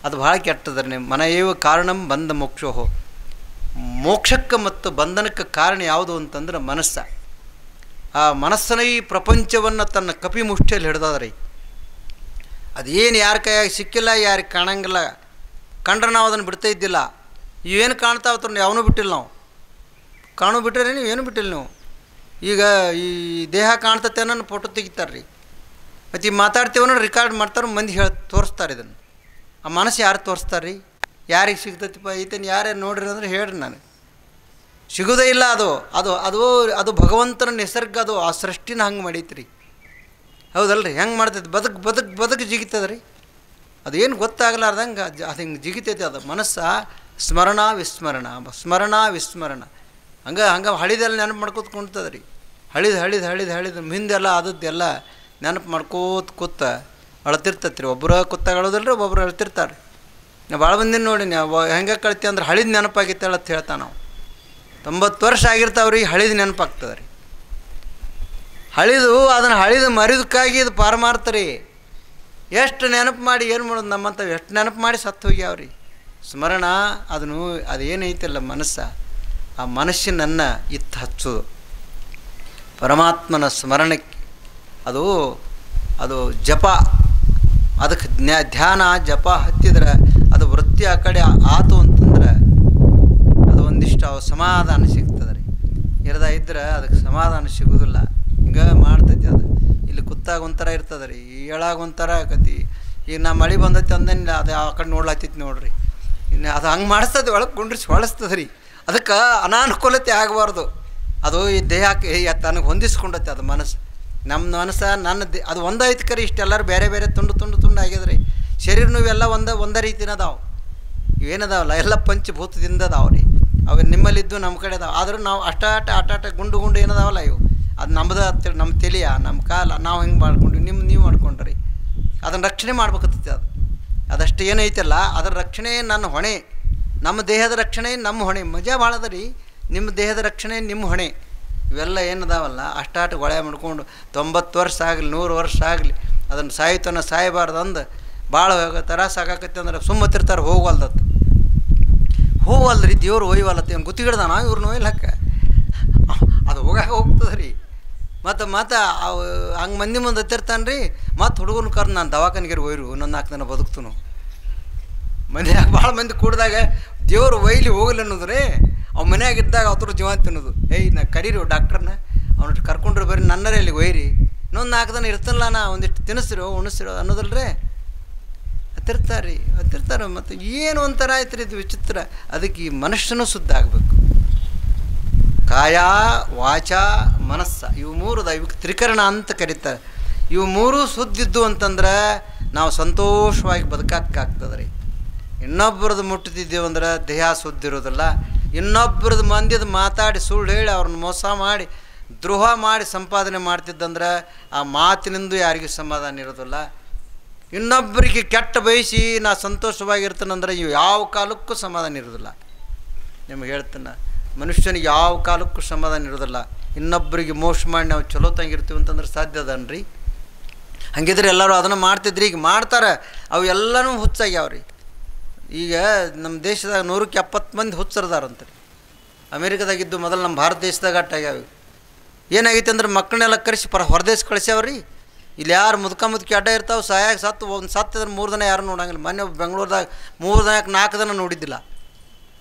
A: ಅದು ಭಾಳ ಕೆಟ್ಟದ ರೀ. ನಿಮ್ಮ ಮನೆಯೇವ ಕಾರಣಂ ಬಂಧ ಮೋಕ್ಷೋ. ಮೋಕ್ಷಕ್ಕೆ ಮತ್ತು ಬಂಧನಕ್ಕೆ ಕಾರಣ ಯಾವುದು ಅಂತಂದ್ರೆ ಮನಸ್ಸ. ಆ ಮನಸ್ಸನ ಈ ಪ್ರಪಂಚವನ್ನು ತನ್ನ ಕಪಿ ಮುಷ್ಟಿಯಲ್ಲಿ ಹಿಡ್ದದ ರೀ. ಅದೇನು ಯಾರ ಕೈಯಾಗಿ ಸಿಕ್ಕಿಲ್ಲ, ಯಾರಿಗೆ ಕಾಣಂಗಿಲ್ಲ. ಕಂಡ್ರೆ ನಾವು ಅದನ್ನು ಬಿಡ್ತಾ ಇದ್ದಿಲ್ಲ. ಇವೇನು ಕಾಣ್ತಾವತ್ರ ಯಾವನೂ ಬಿಟ್ಟಿಲ್ಲ. ನಾವು ಕಾಣು ಬಿಟ್ಟರೆ ನೀವು ಏನು ಬಿಟ್ಟಿಲ್ಲ. ನೀವು ಈಗ ಈ ದೇಹ ಕಾಣ್ತತೆ ಅನ್ನೋ ಫೋಟೋ ತೆಗಿತಾರೆ ರೀ. ಮತ್ತು ಈ ಮಾತಾಡ್ತೀವನ್ನ ರೆಕಾರ್ಡ್ ಮಾಡ್ತಾರೆ, ಮಂದಿ ತೋರಿಸ್ತಾರೆ. ಇದನ್ನು ಆ ಮನಸ್ಸು ಯಾರು ತೋರಿಸ್ತಾರೆ ರೀ? ಯಾರಿಗೆ ಸಿಗ್ತೈತಿಪ್ಪ ಈತನ ಯಾರ್ಯಾರು ನೋಡ್ರಿ ಅಂದ್ರೆ ಹೇಳ್ರಿ. ನಾನು ಸಿಗೋದೇ ಇಲ್ಲ. ಅದು ಭಗವಂತನ ನಿಸರ್ಗ. ಅದು ಆ ಸೃಷ್ಟಿನ ಹಂಗೆ ಮಾಡೈತ್ರಿ. ಹೌದಲ್ರಿ? ಹೆಂಗೆ ಮಾಡ್ತೈತಿ? ಬದುಕು ಜಿಗಿತದ ರೀ. ಅದೇನು ಗೊತ್ತಾಗಲಾರ್ದಂಗೆ ಅದು ಹಿಂಗೆ ಜಿಗಿತೈತಿ. ಅದು ಮನಸ್ಸ ಸ್ಮರಣ ವಿಸ್ಮರಣ ಹಂಗೆ ಹಳಿದೆಲ್ಲ ನೆನಪು ಮಾಡ್ಕೋತ ರೀ. ಹಳಿದು ಹಿಂದೆಲ್ಲ ಆದದ್ದೆಲ್ಲ ನೆನಪು ಮಾಡ್ಕೋತ ಅಳ್ತಿರ್ತೈತೆ ರೀ. ಒಬ್ಬರು ಕೂತಾಗ ಅಳೋದಲ್ರಿ, ಒಬ್ಬೊಬ್ರು ಅಳ್ತಿರ್ತಾರೆ. ನಾವು ಭಾಳ ಮಂದಿನ ನೋಡಿ, ನಾವು ಹೆಂಗೆ ಕಳ್ತೀವಿ ಅಂದ್ರೆ ಹಳಿದ ನೆನಪಾಗಿತ್ತು ಅಂತ ಹೇಳ್ತಾ. ನಾವು 90 ವರ್ಷ ಆಗಿರ್ತಾವ್ರಿ, ಹಳಿದ ನೆನಪಾಗ್ತದೆ ರೀ. ಹಳಿದು ಮರಿದಕ್ಕಾಗಿ ಇದು ಪಾರಮಾರ್ಥ ರೀ. ಎಷ್ಟು ನೆನಪು ಮಾಡಿ ಏನು ಮಾಡೋದು? ನಮ್ಮಂಥವು ಎಷ್ಟು ನೆನಪು ಮಾಡಿ ಸತ್ತು ಹೋಗ್ಯಾವ್ರಿ. ಸ್ಮರಣ ಅದೇನೈತಲ್ಲ ಮನಸ್ಸ, ಆ ಮನಸ್ಸಿನನ್ನು ಇತ್ತು ಹಚ್ಚೋದು ಪರಮಾತ್ಮನ ಸ್ಮರಣಕ್ಕೆ. ಅದು ಜಪ. ಅದಕ್ಕೆ ಧ್ಯಾನ ಜಪ ಹತ್ತಿದ್ರೆ ಅದು ವೃತ್ತಿ ಆ ಕಡೆ ಆತು ಅಂತಂದ್ರೆ ಅದು ಒಂದಿಷ್ಟು ಸಮಾಧಾನ ಸಿಗ್ತದೆ ರೀ. ಇರದ ಇದ್ರೆ ಅದಕ್ಕೆ ಸಮಾಧಾನ ಸಿಗೋದಿಲ್ಲ. ಹಿಂಗೆ ಮಾಡ್ತೈತಿ. ಅದು ಇಲ್ಲಿ ಕುತ್ತಾಗ ಒಂಥರ ಇರ್ತದೆ ರೀ, ಏಳಾಗ ಒಂಥರ ಆಕತಿ. ಈಗ ನಾ ಮಳೆ ಬಂದೈತಿ ಅಂದೇನಿಲ್ಲ, ಅದು ಆ ಕಡೆ ನೋಡ್ಲಾತೈತಿ ನೋಡ್ರಿ. ಇನ್ನು ಅದು ಹಂಗೆ ಮಾಡಿಸ್ತದೆ, ಒಳಗೆ ಕುಂಡ್ರಿಸಿ ಹೊಳಿಸ್ತದೆ ರೀ. ಅದಕ್ಕೆ ಅನಾನುಕೂಲತೆ ಆಗಬಾರ್ದು. ಅದು ಈ ದೇಹಕ್ಕೆ ತನಗೆ ಹೊಂದಿಸ್ಕೊಂಡೈತೆ ಅದು ಮನಸ್ಸು. ನಮ್ಮ ಮನಸ್ಸು ಅದು ಒಂದೈತಿ ಕರೆ. ಇಷ್ಟೆಲ್ಲರೂ ಬೇರೆ ಬೇರೆ ತುಂಡು ಆಗ್ಯದ್ರಿ. ಶರೀರನೂ ಇವೆಲ್ಲ ಒಂದೇ ರೀತಿನ ಅದಾವೆ. ಇವೇನದಾವಲ್ಲ ಎಲ್ಲ ಪಂಚಭೂತದಿಂದ ಅದಾವೆ ರೀ. ಅವು ನಿಮ್ಮಲ್ಲಿದ್ದು ನಮ್ಮ ಕಡೆ ಅದಾವೆ. ಆದರೂ ನಾವು ಆಟಾಟ ಗುಂಡು ಏನದಾವಲ್ಲ ಇವು, ಅದು ನಮ್ಮದು ಅಂತೇಳಿ ನಮ್ಮ ತಲೆಯ ನಮ್ಮ ಕಾಲ ನಾವು ಹಿಂಗೆ ಮಾಡ್ಕೊಂಡ್ವಿ, ನೀವು ಮಾಡ್ಕೊಂಡ್ರಿ. ಅದನ್ನು ರಕ್ಷಣೆ ಮಾಡ್ಬೇಕತ್ತೈತಿ. ಅದಷ್ಟು ಏನೈತಲ್ಲ ಅದರ ರಕ್ಷಣೆ ನನ್ನ ಹೊಣೆ. ನಮ್ಮ ದೇಹದ ರಕ್ಷಣೆ ನಮ್ಮ ಹೊಣೆ. ಮಜಾ ಭಾಳ ಅದ ರೀ. ನಿಮ್ಮ ದೇಹದ ರಕ್ಷಣೆ ನಿಮ್ಮ ಹೊಣೆ. ಇವೆಲ್ಲ ಏನದಾವಲ್ಲ ಅಷ್ಟಾಟ ಗೊಳೆ ಮಾಡ್ಕೊಂಡು 90 ವರ್ಷ ಆಗಲಿ 100 ವರ್ಷ ಆಗಲಿ ಅದನ್ನು ಸಾಯಬಾರ್ದು ಅಂದು ಭಾಳ ತರಾಸು ಆಗಾಕತ್ತೆ ಅಂದ್ರೆ ಸುಮ್ಮತ್ತಿರ್ತಾರೆ. ಹೋಗಲ್ದ್ರಿ. ದೇವ್ರು ಒಯ್ವಲ್ಲತ್ತೆ ಅವ್ನು ಗುತ್ತಿಗಿಡ್ದಾನ ಇವ್ರು ನೋಯ್ಲಕ್ಕ ಅದು ಹೋಗ್ತದೆ ರೀ. ಮತ್ತು ಹಂಗೆ ಮಂದಿ ಮುಂದೆ ಹತ್ತಿರ್ತಾನೆ ರೀ. ಮತ್ತು ಹುಡುಗನ ಕರ್ದು ನಾನು ದವಾಖಾನಿಗೆ ಒಯ್ರು ಇನ್ನೊಂದು 4 ದಿನ ಬದುಕ್ತನು. ಮನ್ಯಾಗ ಭಾಳ ಮಂದಿ ಕೂಡಿದಾಗ ದೇವ್ರು ಒಯ್ಲಿ ಹೋಗಲಿ ಅನ್ನೋದು ರೀ. ಅವ್ನು ಮನ್ಯಾಗಿದ್ದಾಗ ಅವ್ರ ಜೀವ ತಿನ್ನೋದು. ನಾ ಕರೀರಿ ಡಾಕ್ಟ್ರನ್ನ, ಅವನಷ್ಟು ಕರ್ಕೊಂಡ್ರೆ ಬರ್ರಿ ನನ್ನರೇ ಇಲ್ಲಿ ಒಯ್ರಿ, ಇನ್ನೊಂದು 4 ದಿನ ಇರ್ತನಲ್ಲ, ನಾ ಒಂದಿಷ್ಟು ತಿನ್ನಿಸ್ರಿ ಉಣಿಸ್ರಿ ಅನ್ನೋದಲ್ರಿ. ಹತ್ತಿರ್ತಾರೆ. ಮತ್ತು ಏನು ಒಂಥರ ಆಯ್ತು ರೀ ಇದು ವಿಚಿತ್ರ. ಅದಕ್ಕೆ ಈ ಮನುಷ್ಯನೂ ಶುದ್ಧ ಆಗಬೇಕು. ಕಾಯ ವಾಚ ಮನಸ್ಸ ಇವು 3 ಇವಕ್ಕೆ ತ್ರಿಕರಣ ಅಂತ ಕರೀತಾರೆ. ಇವು 3 ಶುದ್ಧಿದ್ದು ಅಂತಂದ್ರೆ ನಾವು ಸಂತೋಷವಾಗಿ ಬದುಕಾಗ್ತದೆ ರೀ. ಇನ್ನೊಬ್ಬರದ್ದು ಮುಟ್ಟುತ್ತಿದ್ದೇವೆ ಅಂದ್ರೆ ದೇಹ ಶುದ್ಧ ಇರೋದಿಲ್ಲ. ಇನ್ನೊಬ್ಬರದ್ದು ಮಂದಿದು ಮಾತಾಡಿ ಸುಳ್ಳು ಹೇಳಿ ಅವ್ರನ್ನ ಮೋಸ ಮಾಡಿ ದ್ರೋಹ ಮಾಡಿ ಸಂಪಾದನೆ ಮಾಡ್ತಿದ್ದಂದ್ರೆ ಆ ಮಾತಿನಿಂದ ಯಾರಿಗೂ ಸಮಾಧಾನ ಇರೋದಿಲ್ಲ. ಇನ್ನೊಬ್ಬರಿಗೆ ಕೆಟ್ಟ ಬಯಸಿ ನಾ ಸಂತೋಷವಾಗಿರ್ತಾನಂದ್ರೆ ಇವು ಯಾವ ಕಾಲಕ್ಕೂ ಸಮಾಧಾನ ಇರೋದಿಲ್ಲ. ನಿಮ್ಗೆ ಹೇಳ್ತಾನೆ, ಮನುಷ್ಯನಿಗೆ ಯಾವ ಕಾಲಕ್ಕೂ ಸಮಾಧಾನ ಇರೋದಿಲ್ಲ. ಇನ್ನೊಬ್ಬರಿಗೆ ಮೋಸ ಮಾಡಿ ನಾವು ಚಲೋ ತಂಗಿರ್ತೀವಿ ಅಂತಂದ್ರೆ ಸಾಧ್ಯ ಅದನ್ರಿ? ಹಂಗಿದ್ರೆ ಎಲ್ಲರೂ ಅದನ್ನು ಮಾಡ್ತಿದ್ರಿ. ಈಗ ಮಾಡ್ತಾರೆ. ಅವು ಎಲ್ಲನೂ ಹುಚ್ಚಾಗ್ಯಾವ್ರಿ. ಈಗ ನಮ್ಮ ದೇಶದಾಗ 100ಕ್ಕೆ 70 ಮಂದಿ ಹುಚ್ಚರದಾರಂತೆ ರೀ. ಅಮೇರಿಕಾದಾಗಿದ್ದು ಮೊದಲು ನಮ್ಮ ಭಾರತ ದೇಶದಾಗ ಅಟ್ಟಾಗ್ಯಾವ. ಏನಾಗೈತೆ ಅಂದ್ರೆ ಮಕ್ಕಳನ್ನೆಲ್ಲ ಕರೆಸಿ ಹೊರದೇಶ ಕಳಿಸ್ಯಾವ್ರಿ. ಇಲ್ಲಿ ಯಾರು ಮುದುಕಿ ಅಡ್ಡ ಇರ್ತಾವೆ, ಸಾಯಾಗ ಸತ್ತು ಒಂದು ಸತ್ತಿದ್ರೆ 3 ದಿನ ಯಾರು ನೋಡಂಗಿಲ್ಲ. ಮೊನ್ನೆ ಬೆಂಗಳೂರದಾಗ 3 ದಿನಕ್ಕೆ 4 ದಿನ ನೋಡಿದ್ದಿಲ್ಲ.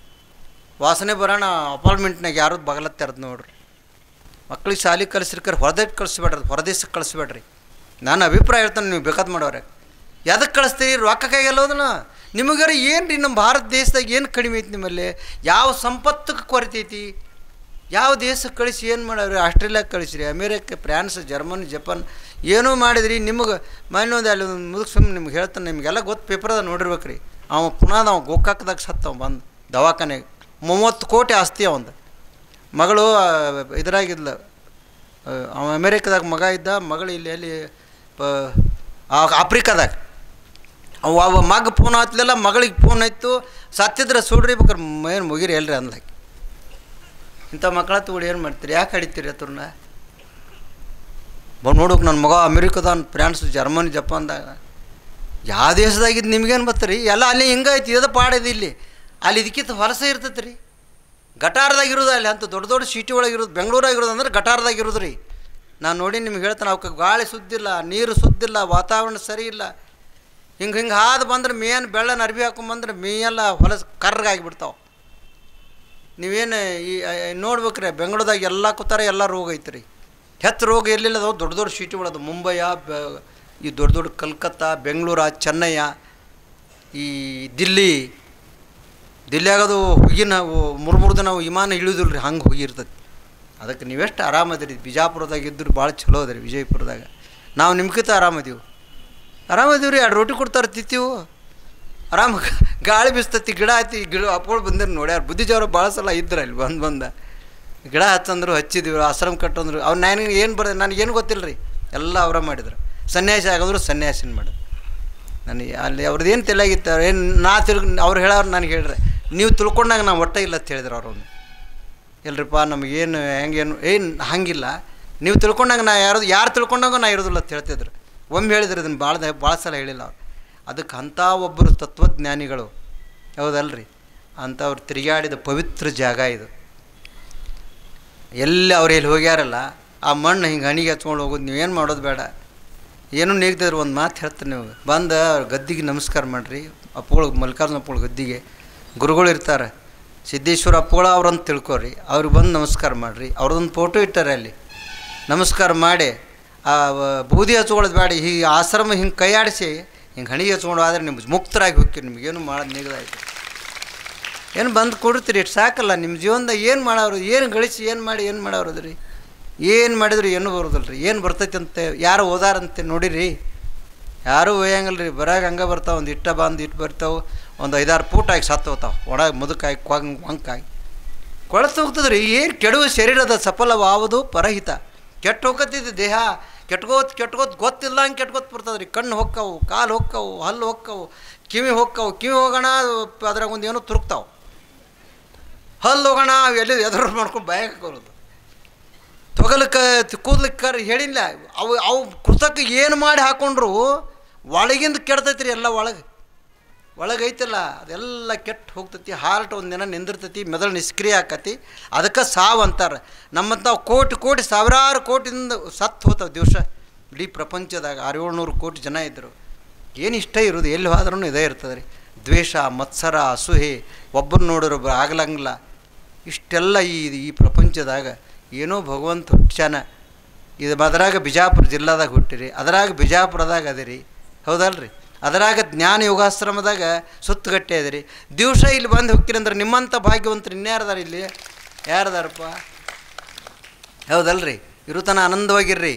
A: ವಾಸನೆ ಬರೋಣ ಅಪಾರ್ಟ್ಮೆಂಟ್ನಾಗ ಯಾರು ಬಗಲತ್ತಾರದು ನೋಡ್ರಿ. ಮಕ್ಳಿಗೆ ಶಾಲೆ ಕಲಿಸ್ರಿಕರ್ ಹೊರದೇಶಕ್ಕೆ ಕಳಿಸ್ಬೇಡ್ರಿ, ಹೊರದೇಶಕ್ಕೆ ಕಳಿಸ್ಬೇಡ್ರಿ. ನಾನು ಅಭಿಪ್ರಾಯ ಹೇಳ್ತಾನೆ, ನೀವು ಬೇಕಾದ್ ಮಾಡೋರೆ. ಎದಕ್ಕೆ ಕಳಿಸ್ತೀರಿ? ರೊಕ್ಕ ಕೈಗೆಲ್ಲೋದನ್ನ ನಿಮಗಾರ ಏನು ರೀ? ನಮ್ಮ ಭಾರತ ದೇಶದಾಗ ಏನು ಕಡಿಮೆ ಐತಿ ನಿಮ್ಮಲ್ಲಿ? ಯಾವ ಸಂಪತ್ತಿಗೆ ಕೊರತೆ ಐತಿ? ಯಾವ ದೇಶಕ್ಕೆ ಕಳಿಸಿ ಏನು ಮಾಡವ್ರಿ? ಆಸ್ಟ್ರೇಲಿಯಾಕ್ಕೆ ಕಳಿಸ್ರಿ, ಅಮೇರಿಕ, ಫ್ರಾನ್ಸ್, ಜರ್ಮನಿ, ಜಪಾನ್ ಏನೂ ಮಾಡಿದ್ರಿ. ನಿಮಗೆ ಮನ್ನೊಂದು ಅಲ್ಲಿ ಒಂದು ಮುದುಕ್ ಸುಮ್ಮನೆ ನಿಮ್ಗೆ ಹೇಳ್ತಾನೆ, ನಿಮಗೆಲ್ಲ ಗೊತ್ತು, ಪೇಪರ್ದಾಗ ನೋಡಿರ್ಬೇಕು ರೀ. ಅವ ಪುನಃ ನಾವು ಗೋಕಾಕದಾಗ ಸತ್ತವ ಬಂದು ದವಾಖಾನೆಗೆ. 30 ಕೋಟಿ ಆಸ್ತಿ ಅವಂದು. ಮಗಳು ಇದ್ರಾಗಿದ್ಲ, ಅವ ಅಮೇರಿಕದಾಗ ಮಗ ಇದ್ದ, ಮಗಳು ಇಲ್ಲಿ ಅಲ್ಲಿ ಆಫ್ರಿಕಾದಾಗ. ಅವ ಮಗ ಫೋನ್ ಹತ್ತಲಿಲ್ಲ, ಮಗಳಿಗೆ ಫೋನ್ ಆಯ್ತು. ಸತ್ತಿದ್ರೆ ಸುಡ್ರಿ ಬೇಕಾರೆ ಏನು ಮುಗಿರಿ ಎಲ್ರಿ ಅಂದ್ಲಾಕಿ. ಇಂಥ ಮಕ್ಕಳ ತಗೊಂಡು ಏನು ಮಾಡ್ತೀರಿ? ಯಾಕೆ ಹಿಡಿತೀರಿ ಅತ್ರನ್ನ? ನೋಡೋಕೆ ನನ್ನ ಮಗ ಅಮೇರಿಕದ, ಫ್ರಾನ್ಸ್, ಜರ್ಮನಿ, ಜಪಾನ್ದಾಗ ಯಾವ ದೇಶದಾಗಿದ್ದು ನಿಮ್ಗೇನು ಬರ್ತೀರಿ? ಎಲ್ಲ ಅಲ್ಲಿ ಹಿಂಗೈತಿ, ಇದು ಪಾಡಿದೆ. ಇಲ್ಲಿ ಅಲ್ಲಿ ಇದಕ್ಕಿಂತ ಹೊಲಸೆ ಇರ್ತೈತೆ ರೀ. ಗಟಾರದಾಗಿರೋದು ಅಲ್ಲಿ ಅಂತ ದೊಡ್ಡ ದೊಡ್ಡ ಸಿಟಿ ಒಳಗಿರೋದು. ಬೆಂಗಳೂರಾಗಿರೋದು ಅಂದ್ರೆ ಗಟಾರದಾಗಿರೋದು ರೀ. ನಾನು ನೋಡಿ ನಿಮ್ಗೆ ಹೇಳ್ತಾನೆ, ಅವಕ್ಕೆ ಗಾಳಿ ಸುದ್ದಿಲ್ಲ, ನೀರು ಸುದ್ದಿಲ್ಲ, ವಾತಾವರಣ ಸರಿ ಇಲ್ಲ. ಹಿಂಗೆ ಹಾದು ಬಂದ್ರೆ ಮೇನ್ ಬೆಳ್ಳನ ಅರ್ಬಿ ಹಾಕೊಂಬಂದ್ರೆ ಮೇಯೆಲ್ಲ ಹೊಲಸು ಕರ್ರಗಾಗಿಬಿಡ್ತಾವೆ. ನೀವೇನು ಈ ನೋಡ್ಬೇಕ್ರಿ, ಬೆಂಗಳೂರದಾಗ ಎಲ್ಲ ಕೂತಾರೆ, ಎಲ್ಲ ರೋಗ ಐತ್ರಿ. ಹೆಚ್ಚು ರೋಗ ಎಲ್ಲಿಲ್ಲ ಅದಾವೆ ದೊಡ್ಡ ದೊಡ್ಡ ಸಿಟಿಗಳದು. ಮುಂಬೈಯ, ಈ ದೊಡ್ಡ ದೊಡ್ಡ ಕಲ್ಕತ್ತಾ, ಬೆಂಗಳೂರು, ಚೆನ್ನೈ, ಈ ದಿಲ್ಲಿಯಾಗದು ಹುಗಿನ 3 ದಿನ ವಿಮಾನ ಇಳಿದಿಲ್ಲ ರೀ, ಹಂಗೆ ಹೋಗಿರ್ತೈತಿ. ಅದಕ್ಕೆ ನೀವೆಷ್ಟು ಆರಾಮದಿರಿ. ಬಿಜಾಪುರದಾಗ ಇದ್ದರು ಭಾಳ ಚಲೋ ಅದ ರೀ. ವಿಜಯಪುರದಾಗ ನಾವು ನಿಮ್ಗಿಂತ ಆರಾಮದೀವಿ ರೀ. 2 ರೋಟಿ ಕೊಡ್ತಾರೆ, ತಿಂತೀವು ಆರಾಮ. ಗಾಳಿ ಬೀಸ್ತತಿ, ಗಿಡ ಐತಿ, ಗಿಡ ಅಪ್ಕೊಂಡು ಬಂದಿರು ನೋಡ್ಯಾರ. ಬುದ್ಧಿಜಾವ್ರ ಭಾಳ ಸಲ ಇದ್ರು ಅಲ್ಲಿ ಬಂದ ಗಿಡ ಹಚ್ಚಂದ್ರು, ಹಚ್ಚಿದ್ವಿ. ಆಶ್ರಮ ಕಟ್ಟಂದ್ರು. ಅವ್ರು ನನಗೆ ಏನು ನನಗೇನು ಗೊತ್ತಿಲ್ಲ ರೀ, ಎಲ್ಲ ಅವರ ಮಾಡಿದ್ರು. ಸನ್ಯಾಸಿ ಆಗಂದ್ರು ಸನ್ಯಾಸಿನ ಮಾಡಿದ್ರು. ನನಗೆ ಅಲ್ಲಿ ಅವ್ರದ್ದು ಏನು ತಲೆಯಾಗಿತ್ತು, ಅವ್ರು ಏನು ಅವ್ರು ಹೇಳೋರು ನನಗೆ ಹೇಳ್ರಿ, ನೀವು ತಿಳ್ಕೊಂಡಾಗ ನಾವು ಒಟ್ಟೆ ಇಲ್ಲ ಅಂತ ಹೇಳಿದ್ರು ಅವ್ರೊಂದು. ಎಲ್ರಿಪ್ಪ ನಮಗೇನು ಹೆಂಗೇನು ಹಂಗಿಲ್ಲ, ನೀವು ತಿಳ್ಕೊಂಡಾಗ ನಾ ಯಾರು ತಿಳ್ಕೊಂಡಾಗ ನಾ ಇರೋದಿಲ್ಲ ಅಂತ ಹೇಳ್ತಿದ್ರು. ಒಮ್ಮೆ ಹೇಳಿದ್ರು, ಇದನ್ನು ಭಾಳ ಸಲ ಹೇಳಿಲ್ಲ ಅವ್ರು. ಅದಕ್ಕೆ ಅಂಥ ಒಬ್ಬರು ತತ್ವಜ್ಞಾನಿಗಳು, ಹೌದಲ್ರಿ, ಅಂಥವ್ರು ತಿರುಗಾಡಿದ ಪವಿತ್ರ ಜಾಗ ಇದು. ಎಲ್ಲಿ ಅವ್ರು ಎಲ್ಲಿ ಹೋಗ್ಯಾರಲ್ಲ, ಆ ಮಣ್ಣು ಹಿಂಗೆ ಹಣಿಗೆ ಹಚ್ಕೊಂಡು ಹೋಗೋದು. ನೀವೇನು ಮಾಡೋದು ಬೇಡ. ಏನೂ ನೀಗ್ತಿದ್ರು ಒಂದು ಮಾತು ಹೇಳ್ತಾರೆ, ನೀವು ಬಂದು ಅವ್ರ ಗದ್ದಿಗೆ ನಮಸ್ಕಾರ ಮಾಡಿರಿ. ಅಪ್ಪಗಳು, ಮಲ್ಲಿಕಾರ್ಜುನ ಅಪ್ಪಗಳು ಗದ್ದಿಗೆ ಗುರುಗಳು ಇರ್ತಾರೆ, ಸಿದ್ದೇಶ್ವರ ಅಪ್ಪಗಳು ಅವ್ರಂತ ತಿಳ್ಕೊರಿ. ಅವ್ರಿಗೆ ಬಂದು ನಮಸ್ಕಾರ ಮಾಡಿರಿ. ಅವ್ರದ್ದೊಂದು ಫೋಟೋ ಇಟ್ಟಾರೆ ಅಲ್ಲಿ. ನಮಸ್ಕಾರ ಮಾಡಿ ಆ ಬೂದಿ ಹಚ್ಕೊಳ್ಳೋದು ಬೇಡ. ಹೀಗೆ ಆಶ್ರಮ ಹಿಂಗೆ ಕೈ ಆಡಿಸಿ ಹಿಂಗೆ ಹಣಿಗೆ ಹಚ್ಕೊಂಡು ಆದರೆ ನಿಮ್ಗೆ ಮುಕ್ತರಾಗಿ ಹೋಗ್ತೀರಿ. ನಿಮಗೇನು ಮಾಡೋದು ನಿಗದಾಯ್ತು. ಏನು ಬಂದು ಕೊಡ್ತೀರಿ, ಇಟ್ಟು ಸಾಕಲ್ಲ. ನಿಮ್ಮ ಜೀವನದಾಗ ಏನು ಮಾಡೋರು, ಏನು ಗಳಿಸಿ ಏನು ಮಾಡಿ ಏನು ಮಾಡೋರದು ರೀ? ಏನು ಮಾಡಿದ್ರು ಏನೂ ಬರೋದಿಲ್ಲ ರೀ. ಏನು ಬರ್ತೈತೆ ಅಂತ ಯಾರು ಓದಾರಂತೆ ನೋಡಿರಿ? ಯಾರೂ ಒಯ್ಯಂಗಿಲ್ಲ ರೀ. ಬರಾಗ ಹಂಗೆ ಬರ್ತಾವೆ, ಒಂದು ಇಟ್ಟು ಬಂದು ಇಟ್ಟು ಬರ್ತಾವೆ, ಒಂದು 5-6 ಫೂಟಾಗಿ ಸತ್ತು ಹೋಗ್ತಾವೆ. ಒಳಗೆ ಮುದುಕಾಗಿ ವಂಕಾಗಿ ಕೊಳತು ಹೋಗ್ತದೆ ರೀ. ಏನು ಕೆಡುವ ಶರೀರದ ಸಫಲವಾವುದು ಪರಹಿತ. ಕೆಟ್ಟು ಹೋಗತ್ತಿದ್ದು ದೇಹ, ಕೆಟ್ಕೋತ್ ಗೊತ್ತಿಲ್ಲ ಹಂಗೆ ಕೆಟ್ಕೋತ್ ಬರ್ತದೆ ರೀ. ಕಣ್ಣು ಹೊಕ್ಕವು, ಕಾಲು ಹೊಕ್ಕವು, ಹಲ್ಲು ಹೊಕ್ಕವು, ಕಿವಿ ಹೊಕ್ಕವು. ಕಿವಿ ಹೋಗೋಣ ಅದ್ರಾಗ ಒಂದು ಏನೋ ತುರುಕ್ತಾವೆ. ಹಲ್ಲು ಹೋಗೋಣ ಎಲ್ಲಿ ಎದುರು ಮಾಡ್ಕೊಂಡು ಬಾಯಾಗ ಹಾಕೋದು. ತೊಗಲಕ್ಕೆ ಕೂದ್ಲಿಕ್ಕೆ ಹೇಳಿಲ್ಲ. ಅವು ಕೃತಕ್ಕೆ ಏನು ಮಾಡಿ ಹಾಕ್ಕೊಂಡ್ರು ಒಳಗಿಂದ ಕೆಡ್ತೈತಿ ರೀ. ಎಲ್ಲ ಒಳಗೈತಿಲ್ಲ ಅದೆಲ್ಲ ಕೆಟ್ಟು ಹೋಗ್ತೈತಿ. ಹಾರ್ಟ್ ಒಂದಿನ ನಿಂದಿರ್ತೈತಿ, ಮೆದುಳು ನಿಷ್ಕ್ರಿಯ ಆಕತಿ. ಅದಕ್ಕೆ ಸಾವು ಅಂತಾರೆ. ನಮ್ಮಂಥ ಕೋಟಿ ಸಾವಿರಾರು ಕೋಟಿಯಿಂದ ಸತ್ತು ಹೋಗ್ತಾವೆ ದಿವಸ. ಇಡೀ ಪ್ರಪಂಚದಾಗ 600-700 ಕೋಟಿ ಜನ ಇದ್ದರು. ಏನು ಇಷ್ಟ ಇರೋದು, ಎಲ್ಲಿ ಹೋದ್ರೂ ಇದೇ ಇರ್ತದೆ ರೀ. ದ್ವೇಷ, ಮತ್ಸರ, ಅಸೂಹೆ, ಒಬ್ಬರು ನೋಡೋರೊಬ್ಬರು ಆಗ್ಲಂಗಿಲ್ಲ. ಇಷ್ಟೆಲ್ಲ ಈ ಪ್ರಪಂಚದಾಗ ಏನೋ ಭಗವಂತ ಹುಟ್ಟ್ಯಾನ. ಇದು ಅದರಾಗ ಬಿಜಾಪುರ ಜಿಲ್ಲಾದಾಗ ಹುಟ್ಟಿರಿ, ಅದರಾಗ ಬಿಜಾಪುರದಾಗ ಅದಿರಿ, ಹೌದಲ್ರಿ. ಅದರಾಗ ಜ್ಞಾನ ಯೋಗಾಶ್ರಮದಾಗ ಸುತ್ತಗಟ್ಟೆ ಅದಿರಿ. ದಿವಸ ಇಲ್ಲಿ ಬಂದು ಹೋಗ್ತೀರಿ ಅಂದ್ರೆ ನಿಮ್ಮಂಥ ಭಾಗ್ಯವಂತರು ಇನ್ಯಾರದಾರ ಇಲ್ಲಿ? ಯಾರದಾರಪ್ಪ? ಹೌದಲ್ರಿ. ಇರುತನ ಆನಂದವಾಗಿರ್ರಿ.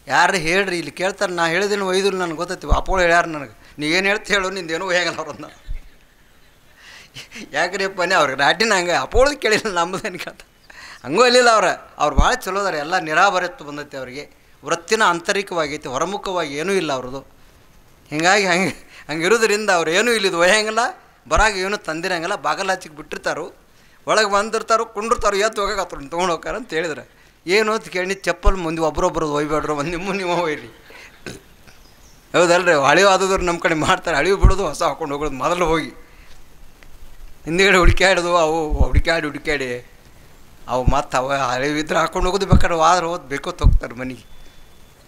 A: ಯಾರು ಹೇಳ್ರಿ, ಇಲ್ಲಿ ಕೇಳ್ತಾರೆ. ನಾ ಹೇಳಿದ್ದೀನಿ ಒಯ್ದು ನನಗೆ ಗೊತ್ತೈತಿ. ಅಪ್ಪಳು ಹೇಳ್ಯಾರ ನನಗೆ, ನೀವೇನು ಹೇಳ್ತಿ ಹೇಳು, ನಿಂದೇನೂ ಹೋಗಲ್ಲ ಅವ್ರನ್ನ. ಯಾಕ್ರಿಪ್ಪ ಅವ್ರಿಗೆ ನಾಟಿನ ಹಂಗೆ ಅಪ್ಪೋಳ್ದು ಕೇಳಿಲ್ಲ, ನಮ್ಮದೇನು ಕೇಳ್ತಾರೆ. ಹಂಗೂ ಅಲ್ಲಿಲ್ಲ ಅವ್ರು ಭಾಳ ಚಲೋ ಅದಾರೆ. ಎಲ್ಲ ನಿರಾಭರತ್ವ ಬಂದೈತಿ ಅವರಿಗೆ. ವೃತ್ತಿನ ಆಂತರಿಕವಾಗೈತಿ, ಹೊರಮುಖವಾಗಿ ಏನೂ ಇಲ್ಲ ಅವ್ರದ್ದು. ಹೀಗಾಗಿ ಹಂಗಿರೋದ್ರಿಂದ ಅವ್ರು ಏನೂ ಇಲ್ಲಿದ್ದು ಒಯ್ಯಂಗಿಲ್ಲ, ಬರಾಗ ಏನೂ ತಂದಿರಂಗಿಲ್ಲ. ಬಾಗಲ ಹಚ್ಚಿಗೆ ಬಿಟ್ಟಿರ್ತಾರೋ, ಒಳಗೆ ಬಂದಿರ್ತಾರೋ, ಕುಂಡಿರ್ತಾರೋ, ಎತ್ತು ಹೋಗಕ್ಕೆ ಹತ್ರ ತೊಗೊಂಡು ಹೋಗ್ತಾರ ಅಂತ ಹೇಳಿದ್ರೆ ಏನು ಅಂತ ಕೇಳಿ ಚಪ್ಪಲ್ ಮುಂದೆ ಒಬ್ಬರೊಬ್ಬರು ಒಯ್ಬೇಡ್ರು, ಒಂದು ನೀವು ಒಯ್ಯಿರಿ. ಹೌದಲ್ರಿ. ಹಳಿವು ಆದವ್ರು ನಮ್ಮ ಕಡೆ ಮಾಡ್ತಾರೆ. ಹಳಿವು ಬಿಡೋದು, ಹೊಸ ಹಾಕೊಂಡು ಹೋಗೋದು. ಮೊದಲು ಹೋಗಿ ಹಿಂದುಗಡೆ ಹುಡುಕ್ಯಾಡೋದು, ಅವು ಹುಡುಕ್ಯಾಡಿ ಅವು ಮತ್ತು ಹಳಿವಿದ್ರೆ ಹಾಕೊಂಡು ಹೋಗೋದು. ಬೇಕಾದ್ರೆ ಆದ್ರೆ ಬೇಕೋತ್ ಹೋಗ್ತಾರೆ ಮನೆಗೆ.